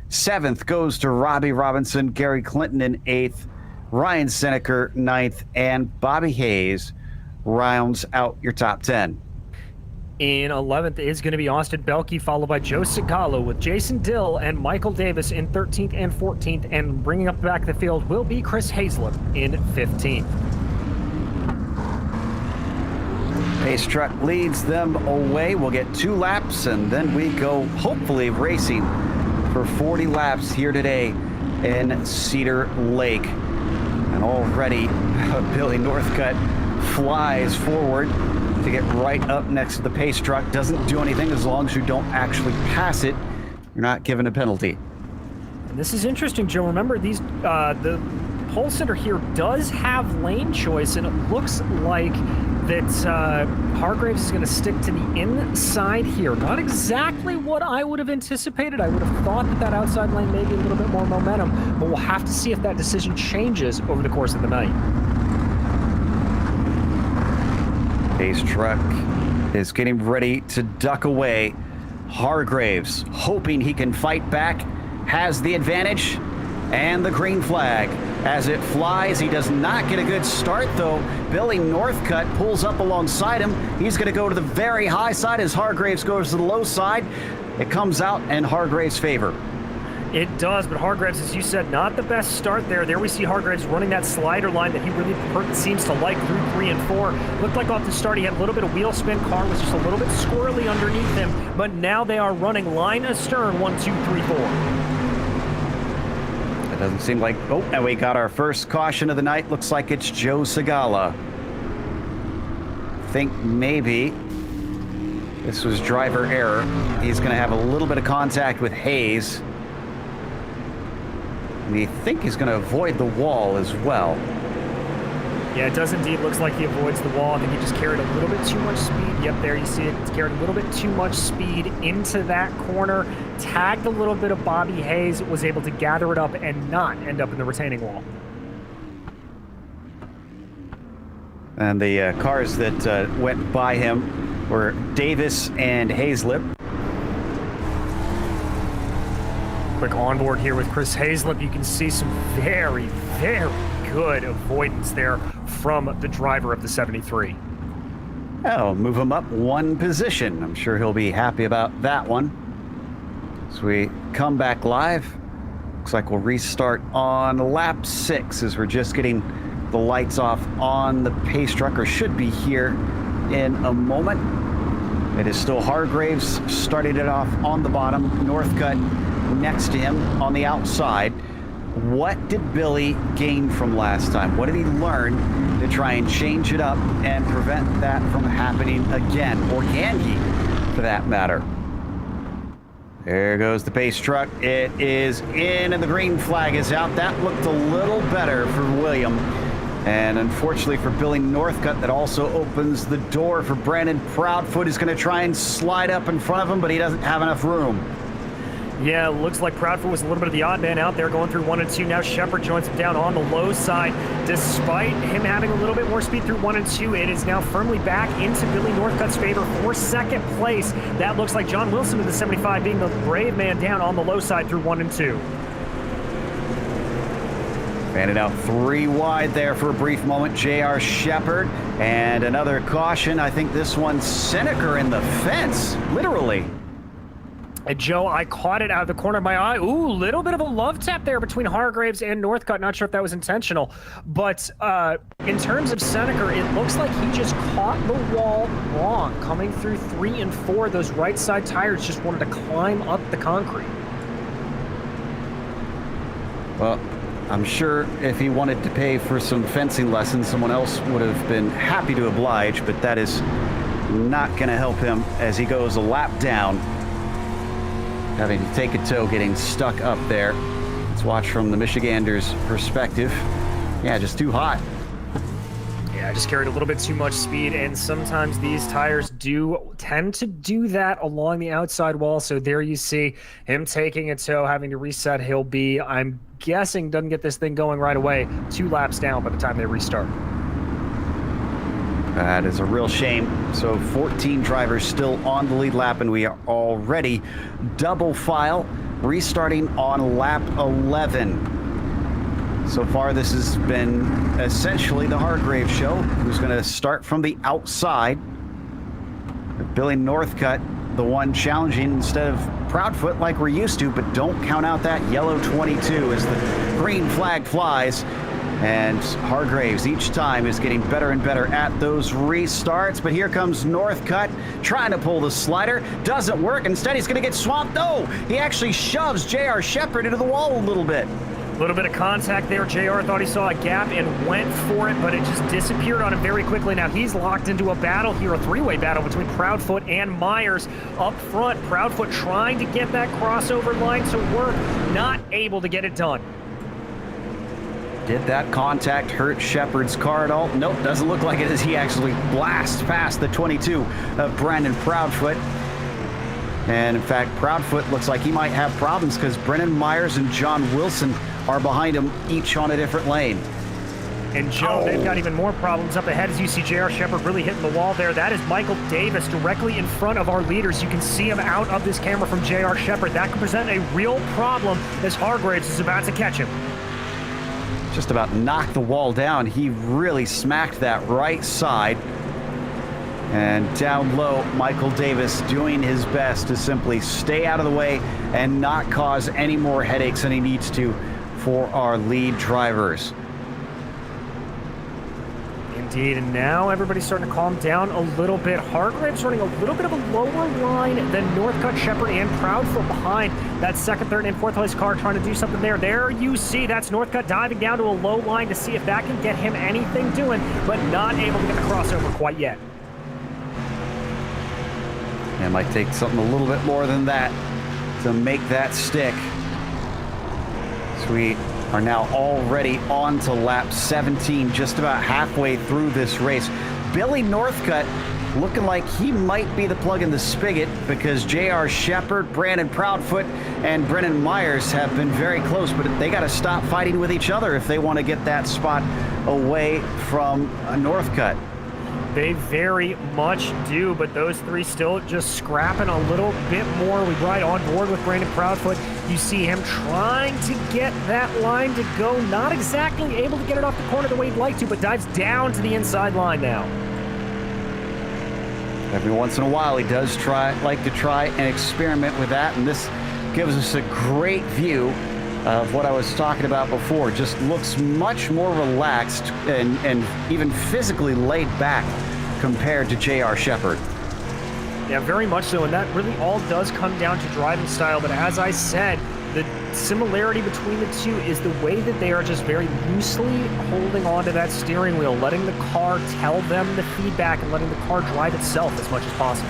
Seventh goes to Robbie Robinson, Gary Clinton in eighth, Ryan Seneker ninth, and Bobby Hayes rounds out your top 10. In 11th is going to be Austin Belke, followed by Joe Sigalo, with Jason Dill and Michael Davis in 13th and 14th, and bringing up the back of the field will be Chris Hazlett in 15th. Pace truck leads them away. We'll get 2 laps, and then we go hopefully racing for 40 laps here today in Cedar Lake. And already Billy Northcutt flies forward to get right up next to the pace truck. Doesn't do anything as long as you don't actually pass it. You're not given a penalty. And this is interesting, Joe. Remember, these the pole center here does have lane choice, and it looks like that Hargraves is going to stick to the inside here. Not exactly what I would have anticipated. I would have thought that that outside lane may be a little bit more momentum, but we'll have to see if that decision changes over the course of the night. Pace truck is getting ready to duck away. Hargraves, hoping he can fight back, has the advantage and the green flag. As it flies, he does not get a good start, though. Billy Northcutt pulls up alongside him. He's going to go to the very high side as Hargraves goes to the low side. It comes out in Hargraves' favor. It does, but Hargraves, as you said, not the best start there. There we see Hargraves running that slider line that he really seems to like through 3 and 4. Looked like off the start he had a little bit of wheel spin. Car was just a little bit squirrely underneath him, but now they are running line astern, 1, 2, 3, 4. It doesn't seem like... Oh, and we got our first caution of the night. Looks like it's Joe Sigala. Think maybe this was driver error. He's going to have a little bit of contact with Hayes. And you think he's going to avoid the wall as well. Yeah, it does indeed. Looks like he avoids the wall. I think he just carried a little bit too much speed. Yep, there you see it. It's carried a little bit too much speed into that corner. Tagged a little bit of Bobby Hayes. Was able to gather it up and not end up in the retaining wall. And the cars that went by him were Davis and Hazlett. Quick onboard here with Chris Hazlett. You can see some very, very good avoidance there from the driver of the 73. Oh, move him up 1 position. I'm sure he'll be happy about that one. As we come back live, looks like we'll restart on lap 6 as we're just getting the lights off on the pace truck, or should be here in a moment. It is still Hargraves starting it off on the bottom. Northcutt next to him on the outside. What did Billy gain from last time? What did he learn to try and change it up and prevent that from happening again? Or can he, for that matter? There goes the pace truck. It is in, and the green flag is out. That looked a little better for William. And unfortunately for Billy Northcutt, that also opens the door for Brandon Proudfoot, who's going to try and slide up in front of him, but he doesn't have enough room. Yeah, looks like Proudfoot was a little bit of the odd man out there going through 1 and 2. Now Shepard joins him down on the low side. Despite him having a little bit more speed through 1 and 2, it is now firmly back into Billy Northcutt's favor for second place. That looks like John Wilson of the 75 being the brave man down on the low side through 1 and 2. Banded out 3 wide there for a brief moment. J.R. Shepard, and another caution. I think this one's Seneker in the fence, literally. And Joe, I caught it out of the corner of my eye. Ooh, little bit of a love tap there between Hargraves and Northcutt. Not sure if that was intentional. But in terms of Seneker, it looks like he just caught the wall wrong. Coming through 3 and 4, those right side tires just wanted to climb up the concrete. Well, I'm sure if he wanted to pay for some fencing lessons, someone else would have been happy to oblige, but that is not going to help him as he goes a lap down, having to take a tow, getting stuck up there. Let's watch from the Michigander's perspective. Yeah, just too hot. Yeah, I just carried a little bit too much speed, and sometimes these tires do tend to do that along the outside wall. So there you see him taking a tow, having to reset. He'll be, I'm guessing, doesn't get this thing going right away, 2 laps down by the time they restart. That is a real shame. So 14 drivers still on the lead lap, and we are already double file, restarting on lap 11. So far, this has been essentially the Hargrave show, who's going to start from the outside. Billy Northcutt, the one challenging instead of Proudfoot like we're used to, but don't count out that yellow 22 as the green flag flies. And Hargraves each time is getting better and better at those restarts. But here comes Northcutt trying to pull the slider. Doesn't work. Instead, he's going to get swamped. No, he actually shoves J.R. Shepard into the wall a little bit. A little bit of contact there. JR thought he saw a gap and went for it, but it just disappeared on him very quickly. Now he's locked into a battle here, a 3-way battle between Proudfoot and Myers up front. Proudfoot trying to get that crossover line to work, not able to get it done. Did that contact hurt Shepard's car at all? Nope, doesn't look like it as he actually blasts past the 22 of Brandon Proudfoot. And in fact, Proudfoot looks like he might have problems because Brennan Myers and John Wilson are behind him, each on a different lane. And Joe, they've got even more problems up ahead as you see J.R. Shepard really hitting the wall there. That is Michael Davis directly in front of our leaders. You can see him out of this camera from J.R. Shepard. That could present a real problem as Hargraves is about to catch him. Just about knocked the wall down. He really smacked that right side. And down low, Michael Davis doing his best to simply stay out of the way and not cause any more headaches than he needs to for our lead drivers. Indeed, and now everybody's starting to calm down a little bit. Hargraves running a little bit of a lower line than Northcutt, Shepard, and Proudfoot behind that second, third, and fourth place car trying to do something there. There you see, that's Northcutt diving down to a low line to see if that can get him anything doing, but not able to get the crossover quite yet. It might take something a little bit more than that to make that stick. So we are now already on to lap 17, just about halfway through this race. Billy Northcutt looking like he might be the plug in the spigot because J.R. Shepard, Brandon Proudfoot, and Brennan Myers have been very close, but they got to stop fighting with each other if they want to get that spot away from Northcutt. They very much do, but those three still just scrapping a little bit more. We right on board with Brandon Proudfoot. You see him trying to get that line to go. Not exactly able to get it off the corner the way he'd like to, but dives down to the inside line now. Every once in a while, he does like to try and experiment with that, and this gives us a great view of what I was talking about before. Just looks much more relaxed and even physically laid back compared to J.R. Shepard. Yeah, very much so, and that really all does come down to driving style. But as I said, the similarity between the two is the way that they are just very loosely holding onto that steering wheel, letting the car tell them the feedback and letting the car drive itself as much as possible.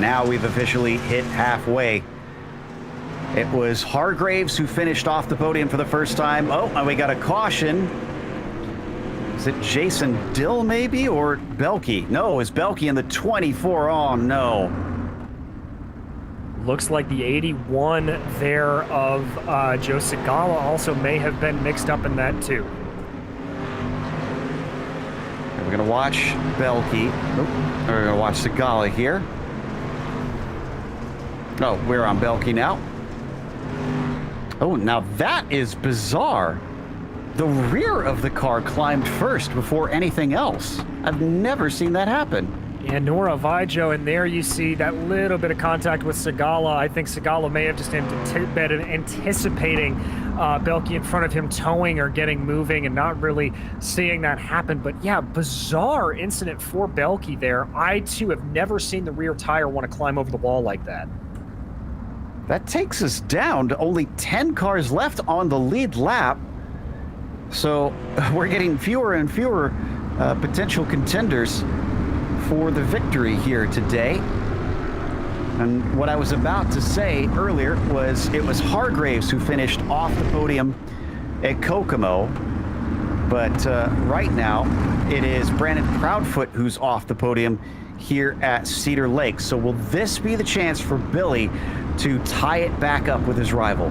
Now we've officially hit halfway. It was Hargraves who finished off the podium for the first time. Oh, and we got a caution. Is it Jason Dill maybe, or Belke? No, it was Belke in the 24. Oh, no. Looks like the 81 there of Joe Segala also may have been mixed up in that too. We're going to watch Belke. We're going to watch Segala here. Oh, we're on Belke now. Oh, now that is bizarre. The rear of the car climbed first before anything else. I've never seen that happen. Yeah, nor have I, Joe, and there you see that little bit of contact with Segala. I think Segala may have just been anticipating Belke in front of him towing or getting moving and not really seeing that happen. But yeah, bizarre incident for Belke there. I, too, have never seen the rear tire want to climb over the wall like that. That takes us down to only 10 cars left on the lead lap. So we're getting fewer and fewer potential contenders for the victory here today. And what I was about to say earlier was it was Hargraves who finished off the podium at Kokomo. But right now, it is Brandon Proudfoot who's off the podium here at Cedar Lake. So will this be the chance for Billy to tie it back up with his rival?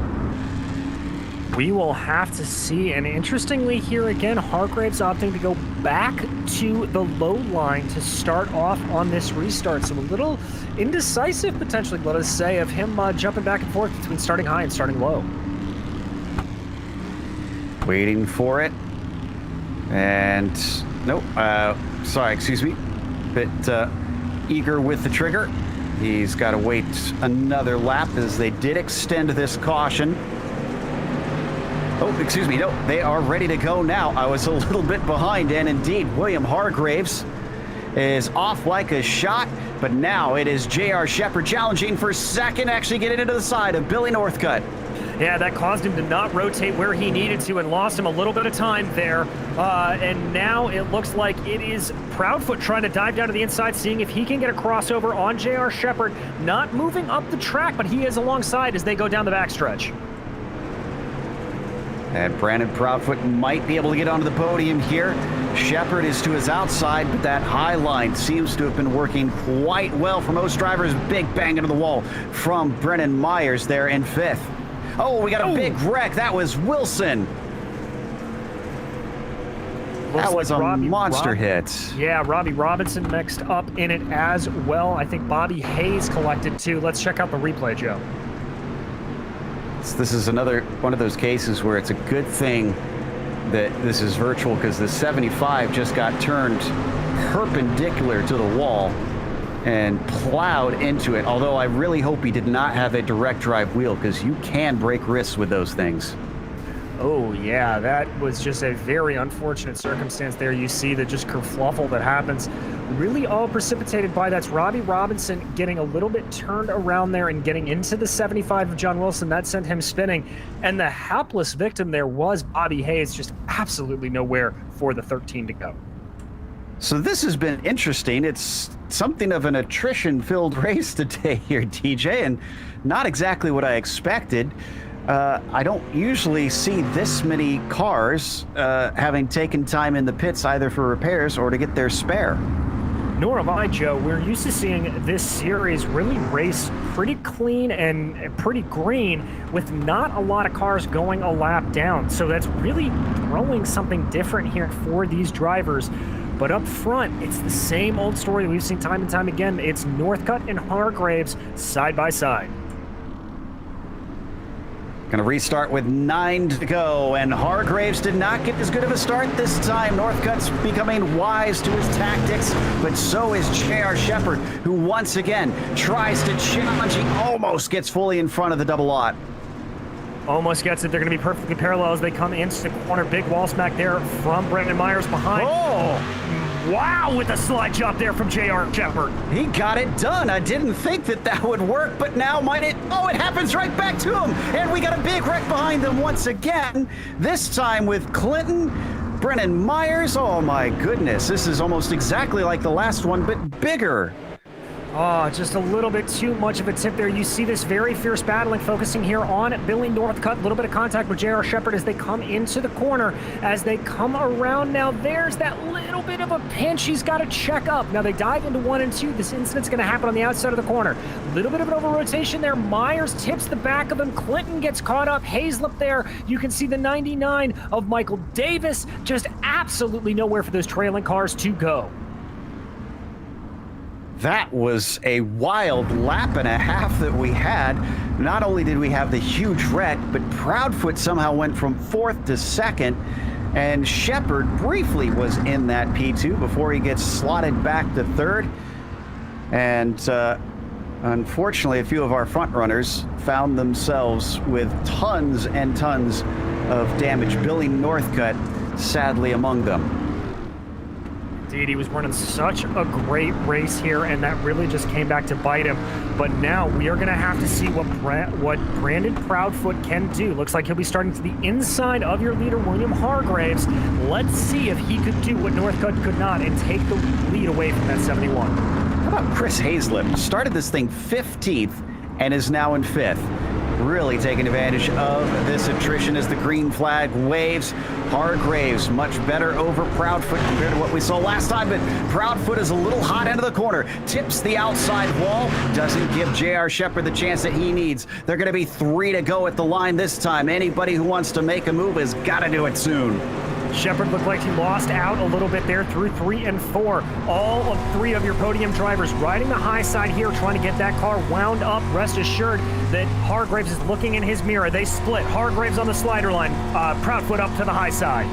We will have to see. And interestingly here again, Hargraves opting to go back to the low line to start off on this restart. So a little indecisive potentially, let us say, of him jumping back and forth between starting high and starting low. Waiting for it. And nope, sorry, excuse me. Bit eager with the trigger. He's got to wait another lap as they did extend this caution. Oh, excuse me. No, they are ready to go now. I was a little bit behind, and indeed, William Hargraves is off like a shot, but now it is J.R. Shepard challenging for second, actually getting into the side of Billy Northcutt. Yeah, that caused him to not rotate where he needed to and lost him a little bit of time there. And now it looks like it is Proudfoot trying to dive down to the inside, seeing if he can get a crossover on J.R. Shepard. Not moving up the track, but he is alongside as they go down the backstretch. And Brandon Proudfoot might be able to get onto the podium here. Shepard is to his outside, but that high line seems to have been working quite well for most drivers. Big bang into the wall from Brennan Myers there in fifth. Oh, we got a big wreck. That was Wilson. That was a monster hit. Yeah, Robbie Robinson mixed up in it as well. I think Bobby Hayes collected too. Let's check out the replay, Joe. This is another one of those cases where it's a good thing that this is virtual, because the 75 just got turned perpendicular to the wall and plowed into it. Although I really hope he did not have a direct drive wheel, because you can break wrists with those things. Oh, yeah, that was just a very unfortunate circumstance there. You see the just kerfluffle that happens, really all precipitated by that's Robbie Robinson getting a little bit turned around there and getting into the 75 of John Wilson. That sent him spinning. And the hapless victim there was Bobby Hayes, just absolutely nowhere for the 13 to go. So this has been interesting. It's something of an attrition-filled race today here, DJ, and not exactly what I expected. I don't usually see this many cars having taken time in the pits either for repairs or to get their spare. Nor am I, Joe. We're used to seeing this series really race pretty clean and pretty green with not a lot of cars going a lap down. So that's really throwing something different here for these drivers. But up front, it's the same old story we've seen time and time again. It's Northcutt and Hargraves side by side. Going to restart with 9 to go, and Hargraves did not get as good of a start this time. Northcutt's becoming wise to his tactics, but so is J.R. Shepard, who once again tries to challenge. He almost gets fully in front of the double lot. Almost gets it. They're going to be perfectly parallel as they come into the corner. Big wall smack there from Brendan Myers behind. Oh! Wow, with a slide job there from J.R. Shepard. He got it done. I didn't think that would work, but now might it? Oh, it happens right back to him. And we got a big wreck behind them once again, this time with Clinton, Brennan Myers. Oh my goodness, this is almost exactly like the last one, but bigger. Oh, just a little bit too much of a tip there. You see this very fierce battling, focusing here on Billy Northcutt. A little bit of contact with J.R. Shepard as they come into the corner. As they come around now, there's that little bit of a pinch. He's got to check up. Now they dive into 1 and 2. This incident's going to happen on the outside of the corner. A little bit of an over-rotation there. Myers tips the back of him. Clinton gets caught up. Hazlip there. You can see the 99 of Michael Davis. Just absolutely nowhere for those trailing cars to go. That was a wild lap and a half that we had. Not only did we have the huge wreck, but Proudfoot somehow went from 4th to 2nd, and Shepard briefly was in that P2 before he gets slotted back to 3rd. And unfortunately, a few of our front runners found themselves with tons and tons of damage. Billy Northcutt, sadly, among them. indeed. He was running such a great race here, and that really just came back to bite him. But now we are going to have to see what Brandon Proudfoot can do. Looks like he'll be starting to the inside of your leader, William Hargraves. Let's see if he could do what Northcutt could not and take the lead away from that 71. How about Chris Hazlip? Started this thing 15th and is now in 5th. Really taking advantage of this attrition as the green flag waves. Hargraves much better over Proudfoot compared to what we saw last time, but Proudfoot is a little hot into the corner, tips the outside wall, doesn't give J.R. Shepard the chance that he needs. They're going to be 3 to go at the line this time. Anybody who wants to make a move has got to do it soon. Shepard looked like he lost out a little bit there through 3 and 4. All of 3 of your podium drivers riding the high side here, trying to get that car wound up. Rest assured that Hargraves is looking in his mirror. They split. Hargraves on the slider line. Proudfoot up to the high side.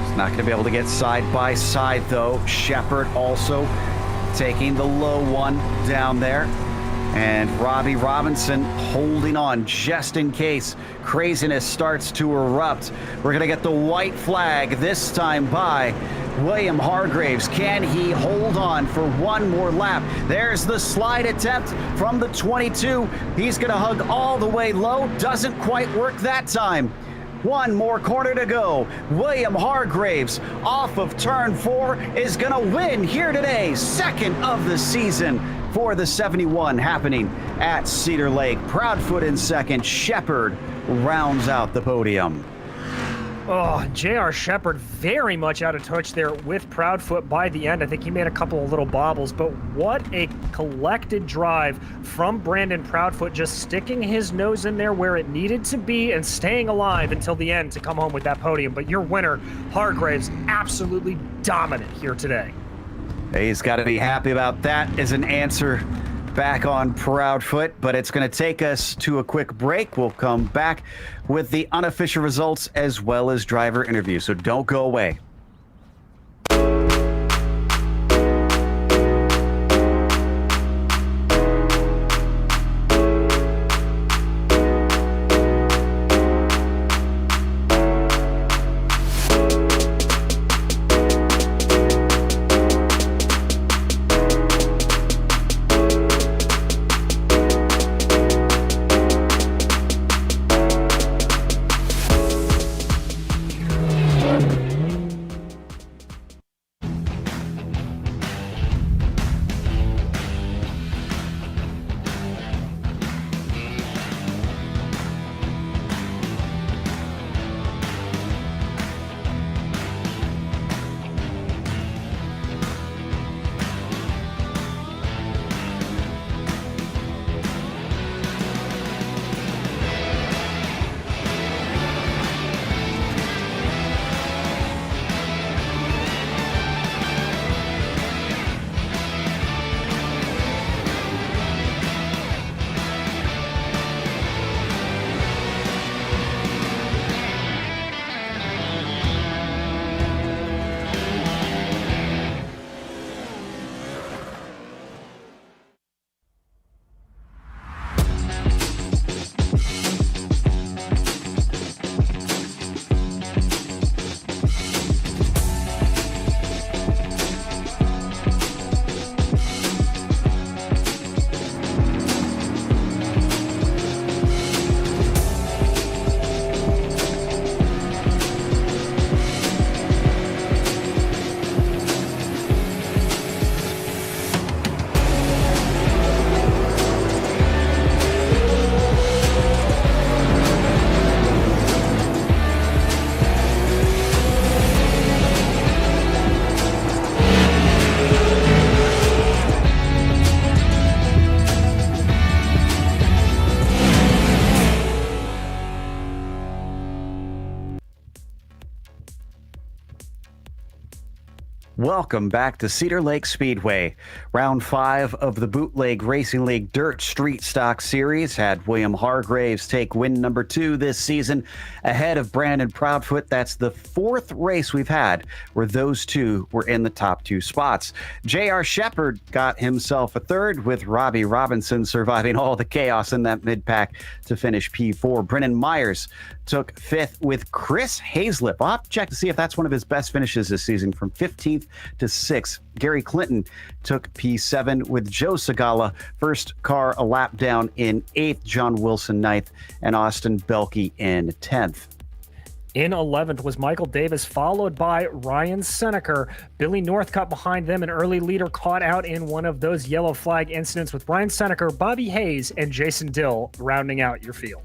He's not going to be able to get side by side, though. Shepard also taking the low one down there. And Robbie Robinson holding on just in case craziness starts to erupt. We're going to get the white flag this time by William Hargraves. Can he hold on for one more lap? There's the slide attempt from the 22. He's going to hug all the way low. Doesn't quite work that time. One more corner to go. William Hargraves off of turn 4 is going to win here today. Second of the season for the 71 happening at Cedar Lake. Proudfoot in second. Shepard rounds out the podium. Oh, J.R. Shepard very much out of touch there with Proudfoot by the end. I think he made a couple of little bobbles, but what a collected drive from Brandon Proudfoot, just sticking his nose in there where it needed to be and staying alive until the end to come home with that podium. But your winner, Hargraves, absolutely dominant here today. He's got to be happy about that as an answer back on Proudfoot, but it's going to take us to a quick break. We'll come back with the unofficial results as well as driver interviews, so don't go away. Welcome back to Cedar Lake Speedway. Round 5 of the Bootleg Racing League Dirt Street Stock Series had William Hargraves take win number 2 this season ahead of Brandon Proudfoot. That's the 4th race we've had where those two were in the top 2 spots. J.R. Shepard got himself a 3rd, with Robbie Robinson surviving all the chaos in that mid-pack to finish P4. Brennan Myers took 5th with Chris Hazlip. I'll have to check to see if that's one of his best finishes this season, from 15th to 6th. Gary Clinton took P7 with Joe Segala, first car a lap down, in 8th. John Wilson 9th, and Austin Belke in 10th. In 11th was Michael Davis, followed by Ryan Seneker. Billy Northcutt behind them, an early leader caught out in one of those yellow flag incidents, with Ryan Seneker, Bobby Hayes, and Jason Dill rounding out your field.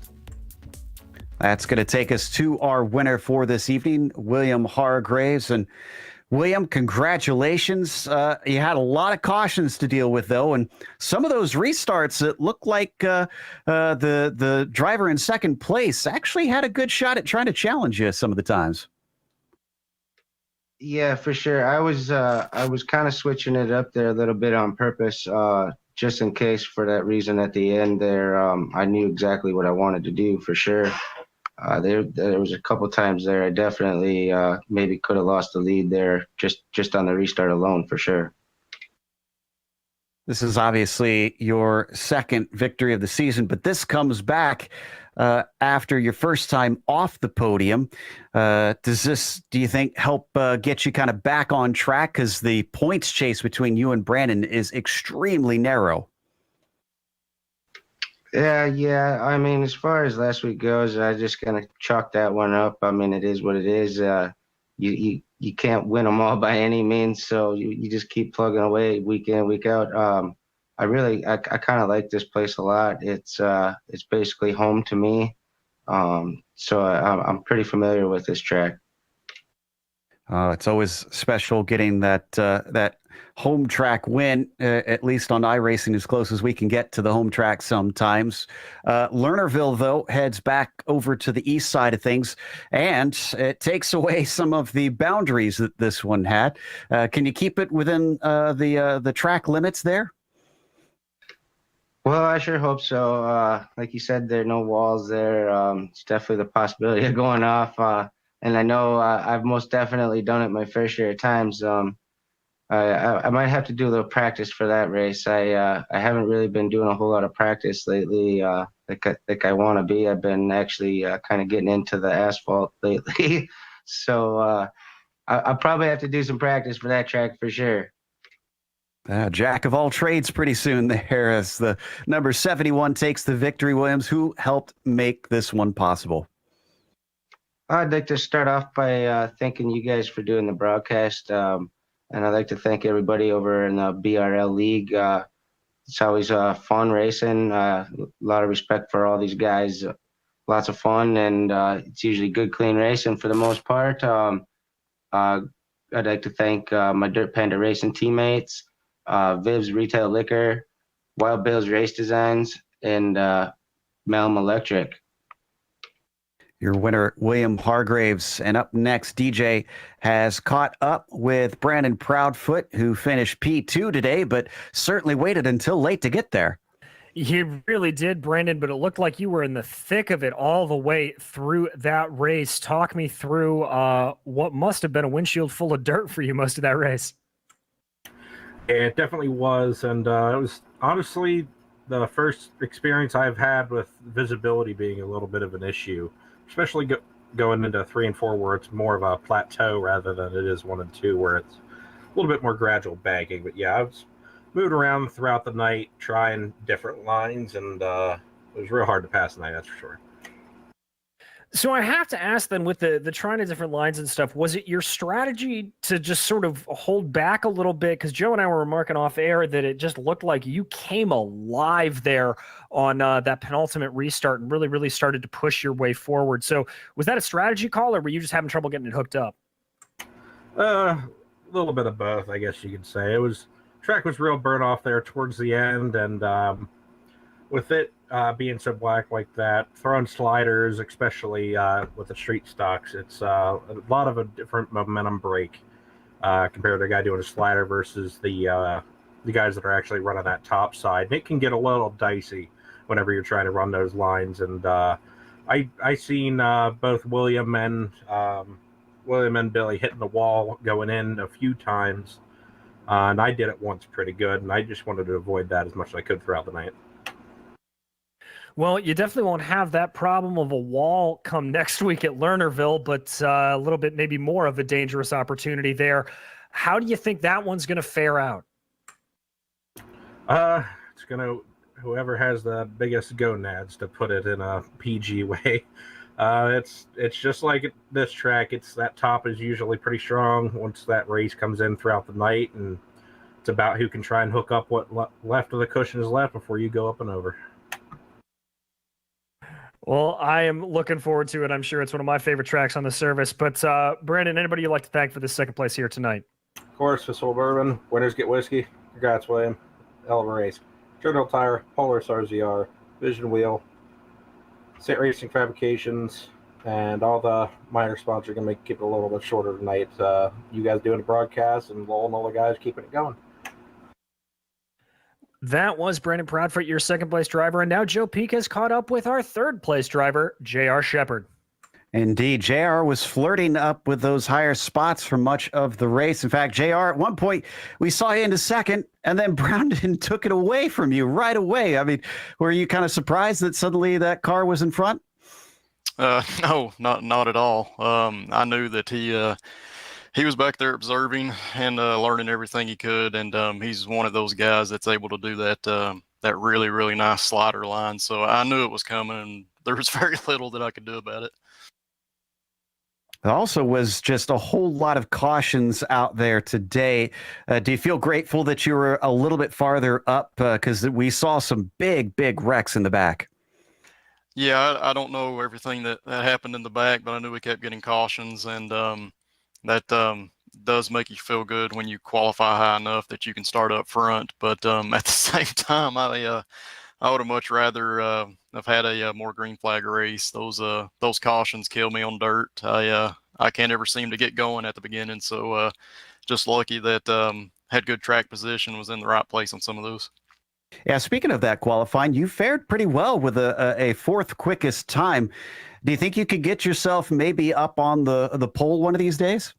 That's going to take us to our winner for this evening, William Hargraves. And William, congratulations. You had a lot of cautions to deal with, though, and some of those restarts, it looked like the driver in second place actually had a good shot at trying to challenge you some of the times. Yeah, for sure. I was kind of switching it up there a little bit on purpose, just in case, for that reason at the end there. I knew exactly what I wanted to do for sure. There was a couple times there I definitely maybe could have lost the lead there just on the restart alone, for sure. This is obviously your second victory of the season, but this comes back after your first time off the podium. Does this, do you think, help get you kind of back on track? Because the points chase between you and Brandon is extremely narrow. Yeah. I mean, as far as last week goes, I just kind of chalk that one up. I mean, it is what it is. You can't win them all by any means, so you just keep plugging away week in, week out. I kind of like this place a lot. It's basically home to me, so I'm pretty familiar with this track. It's always special getting that home track win, at least on iRacing, as close as we can get to the home track sometimes. Lernerville, though, heads back over to the east side of things, and it takes away some of the boundaries that this one had. Can you keep it within the track limits there? Well, I sure hope so. Like you said, there are no walls there. It's definitely the possibility of going off. And I know I've most definitely done it my fair share of times. I might have to do a little practice for that race. I haven't really been doing a whole lot of practice lately, like I want to be. I've been actually kind of getting into the asphalt lately. So I'll probably have to do some practice for that track for sure. Jack of all trades pretty soon there, as the number 71 takes the victory. Williams, who helped make this one possible? I'd like to start off by thanking you guys for doing the broadcast. And I'd like to thank everybody over in the BRL League. It's always fun racing. A lot of respect for all these guys. Lots of fun, and it's usually good, clean racing for the most part. I'd like to thank my Dirt Panda Racing teammates, Viv's Retail Liquor, Wild Bill's Race Designs, and Malum Electric. Your winner, William Hargraves. And up next, DJ has caught up with Brandon Proudfoot, who finished P2 today, but certainly waited until late to get there. You really did, Brandon, but it looked like you were in the thick of it all the way through that race. Talk me through what must have been a windshield full of dirt for you most of that race. It definitely was, and it was honestly the first experience I've had with visibility being a little bit of an issue, especially going into 3 and 4 where it's more of a plateau rather than it is 1 and 2 where it's a little bit more gradual banking. But yeah, I was moved around throughout the night trying different lines, and it was real hard to pass the night, that's for sure. So I have to ask then, with the trying to different lines and stuff, was it your strategy to just sort of hold back a little bit? Because Joe and I were remarking off air that it just looked like you came alive there on that penultimate restart and really started to push your way forward. So was that a strategy call, or were you just having trouble getting it hooked up? A little bit of both, I guess you could say. Track was real burnt off there towards the end, and with it being so black like that, throwing sliders, especially with the street stocks, it's a lot of a different momentum break compared to a guy doing a slider versus the guys that are actually running that top side. And it can get a little dicey whenever you're trying to run those lines. And I seen both William and Billy hitting the wall going in a few times. And I did it once pretty good, and I just wanted to avoid that as much as I could throughout the night. Well, you definitely won't have that problem of a wall come next week at Lernerville, but a little bit maybe more of a dangerous opportunity there. How do you think that one's going to fare out? It's going to, whoever has the biggest gonads, to put it in a PG way. It's just like this track. It's that top is usually pretty strong once that race comes in throughout the night, and it's about who can try and hook up what left of the cushion is left before you go up and over. Well, I am looking forward to it. I'm sure it's one of my favorite tracks on the service. But Brandon, anybody you'd like to thank for the second place here tonight? Of course, Fistful Bourbon, Winners Get Whiskey, Congrats, William, hell of a race. Journal Tire, Polaris RZR, Vision Wheel, State Racing Fabrications, and all the minor sponsors are going to make it a little bit shorter tonight. You guys doing the broadcast, and Lowell and all the guys keeping it going. That was Brandon Proudfoot, your second place driver. And now Joe Peak has caught up with our third place driver, J.R. Shepard. Indeed, JR was flirting up with those higher spots for much of the race. In fact, JR, at one point, we saw you into second, and then Brandon took it away from you right away. I mean, were you kind of surprised that suddenly that car was in front? No, not at all. I knew that he was back there observing and learning everything he could, and he's one of those guys that's able to do that really, really nice slider line. So I knew it was coming, and there was very little that I could do about it. There also was just a whole lot of cautions out there today. Do you feel grateful that you were a little bit farther up? Because we saw some big wrecks in the back. Yeah, I don't know everything that happened in the back, but I knew we kept getting cautions, and that does make you feel good when you qualify high enough that you can start up front. But at the same time, I would have much rather have had a more green flag race. Those cautions kill me on dirt. I can't ever seem to get going at the beginning, so just lucky that had good track position, was in the right place on some of those. Yeah, speaking of that qualifying, you fared pretty well with a fourth quickest time. Do you think you could get yourself maybe up on the pole one of these days?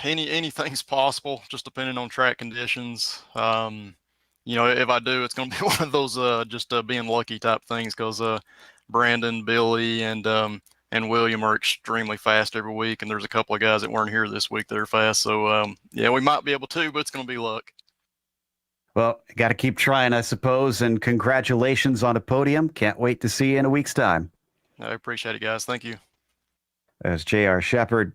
Anything's possible, just depending on track conditions. If I do, it's going to be one of those just being lucky type things, because Brandon, Billy, and William are extremely fast every week, and there's a couple of guys that weren't here this week that are fast. So yeah, we might be able to, but it's going to be luck. Well, got to keep trying, I suppose, and congratulations on a podium. Can't wait to see you in a week's time. I appreciate it, guys. Thank you. There's J.R. Shepard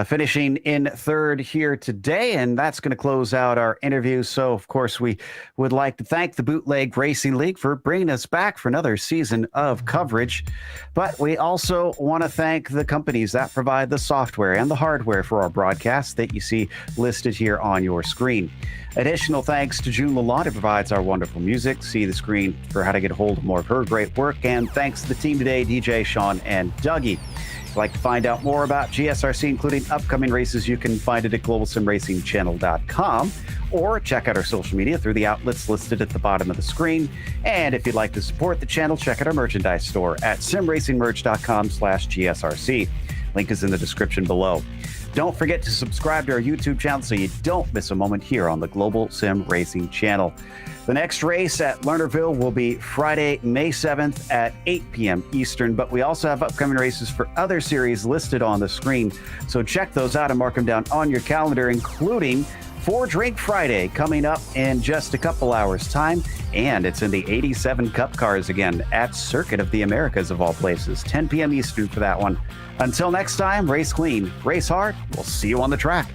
finishing in third here today, and that's going to close out our interview. So, of course, we would like to thank the Bootleg Racing League for bringing us back for another season of coverage. But we also want to thank the companies that provide the software and the hardware for our broadcasts that you see listed here on your screen. Additional thanks to June Lalonde, who provides our wonderful music. See the screen for how to get a hold of more of her great work. And thanks to the team today, DJ, Sean, and Dougie. If you'd like to find out more about GSRC, including upcoming races, you can find it at globalsimracingchannel.com, or check out our social media through the outlets listed at the bottom of the screen. And if you'd like to support the channel, check out our merchandise store at simracingmerch.com/GSRC. Link is in the description below. Don't forget to subscribe to our YouTube channel so you don't miss a moment here on the Global Sim Racing Channel. The next race at Lernerville will be Friday, May 7th at 8 p.m. Eastern, but we also have upcoming races for other series listed on the screen. So check those out and mark them down on your calendar, including For Drink Friday coming up in just a couple hours' time. And it's in the 87 Cup cars again at Circuit of the Americas, of all places, 10 p.m. Eastern for that one. Until next time, race clean, race hard. We'll see you on the track.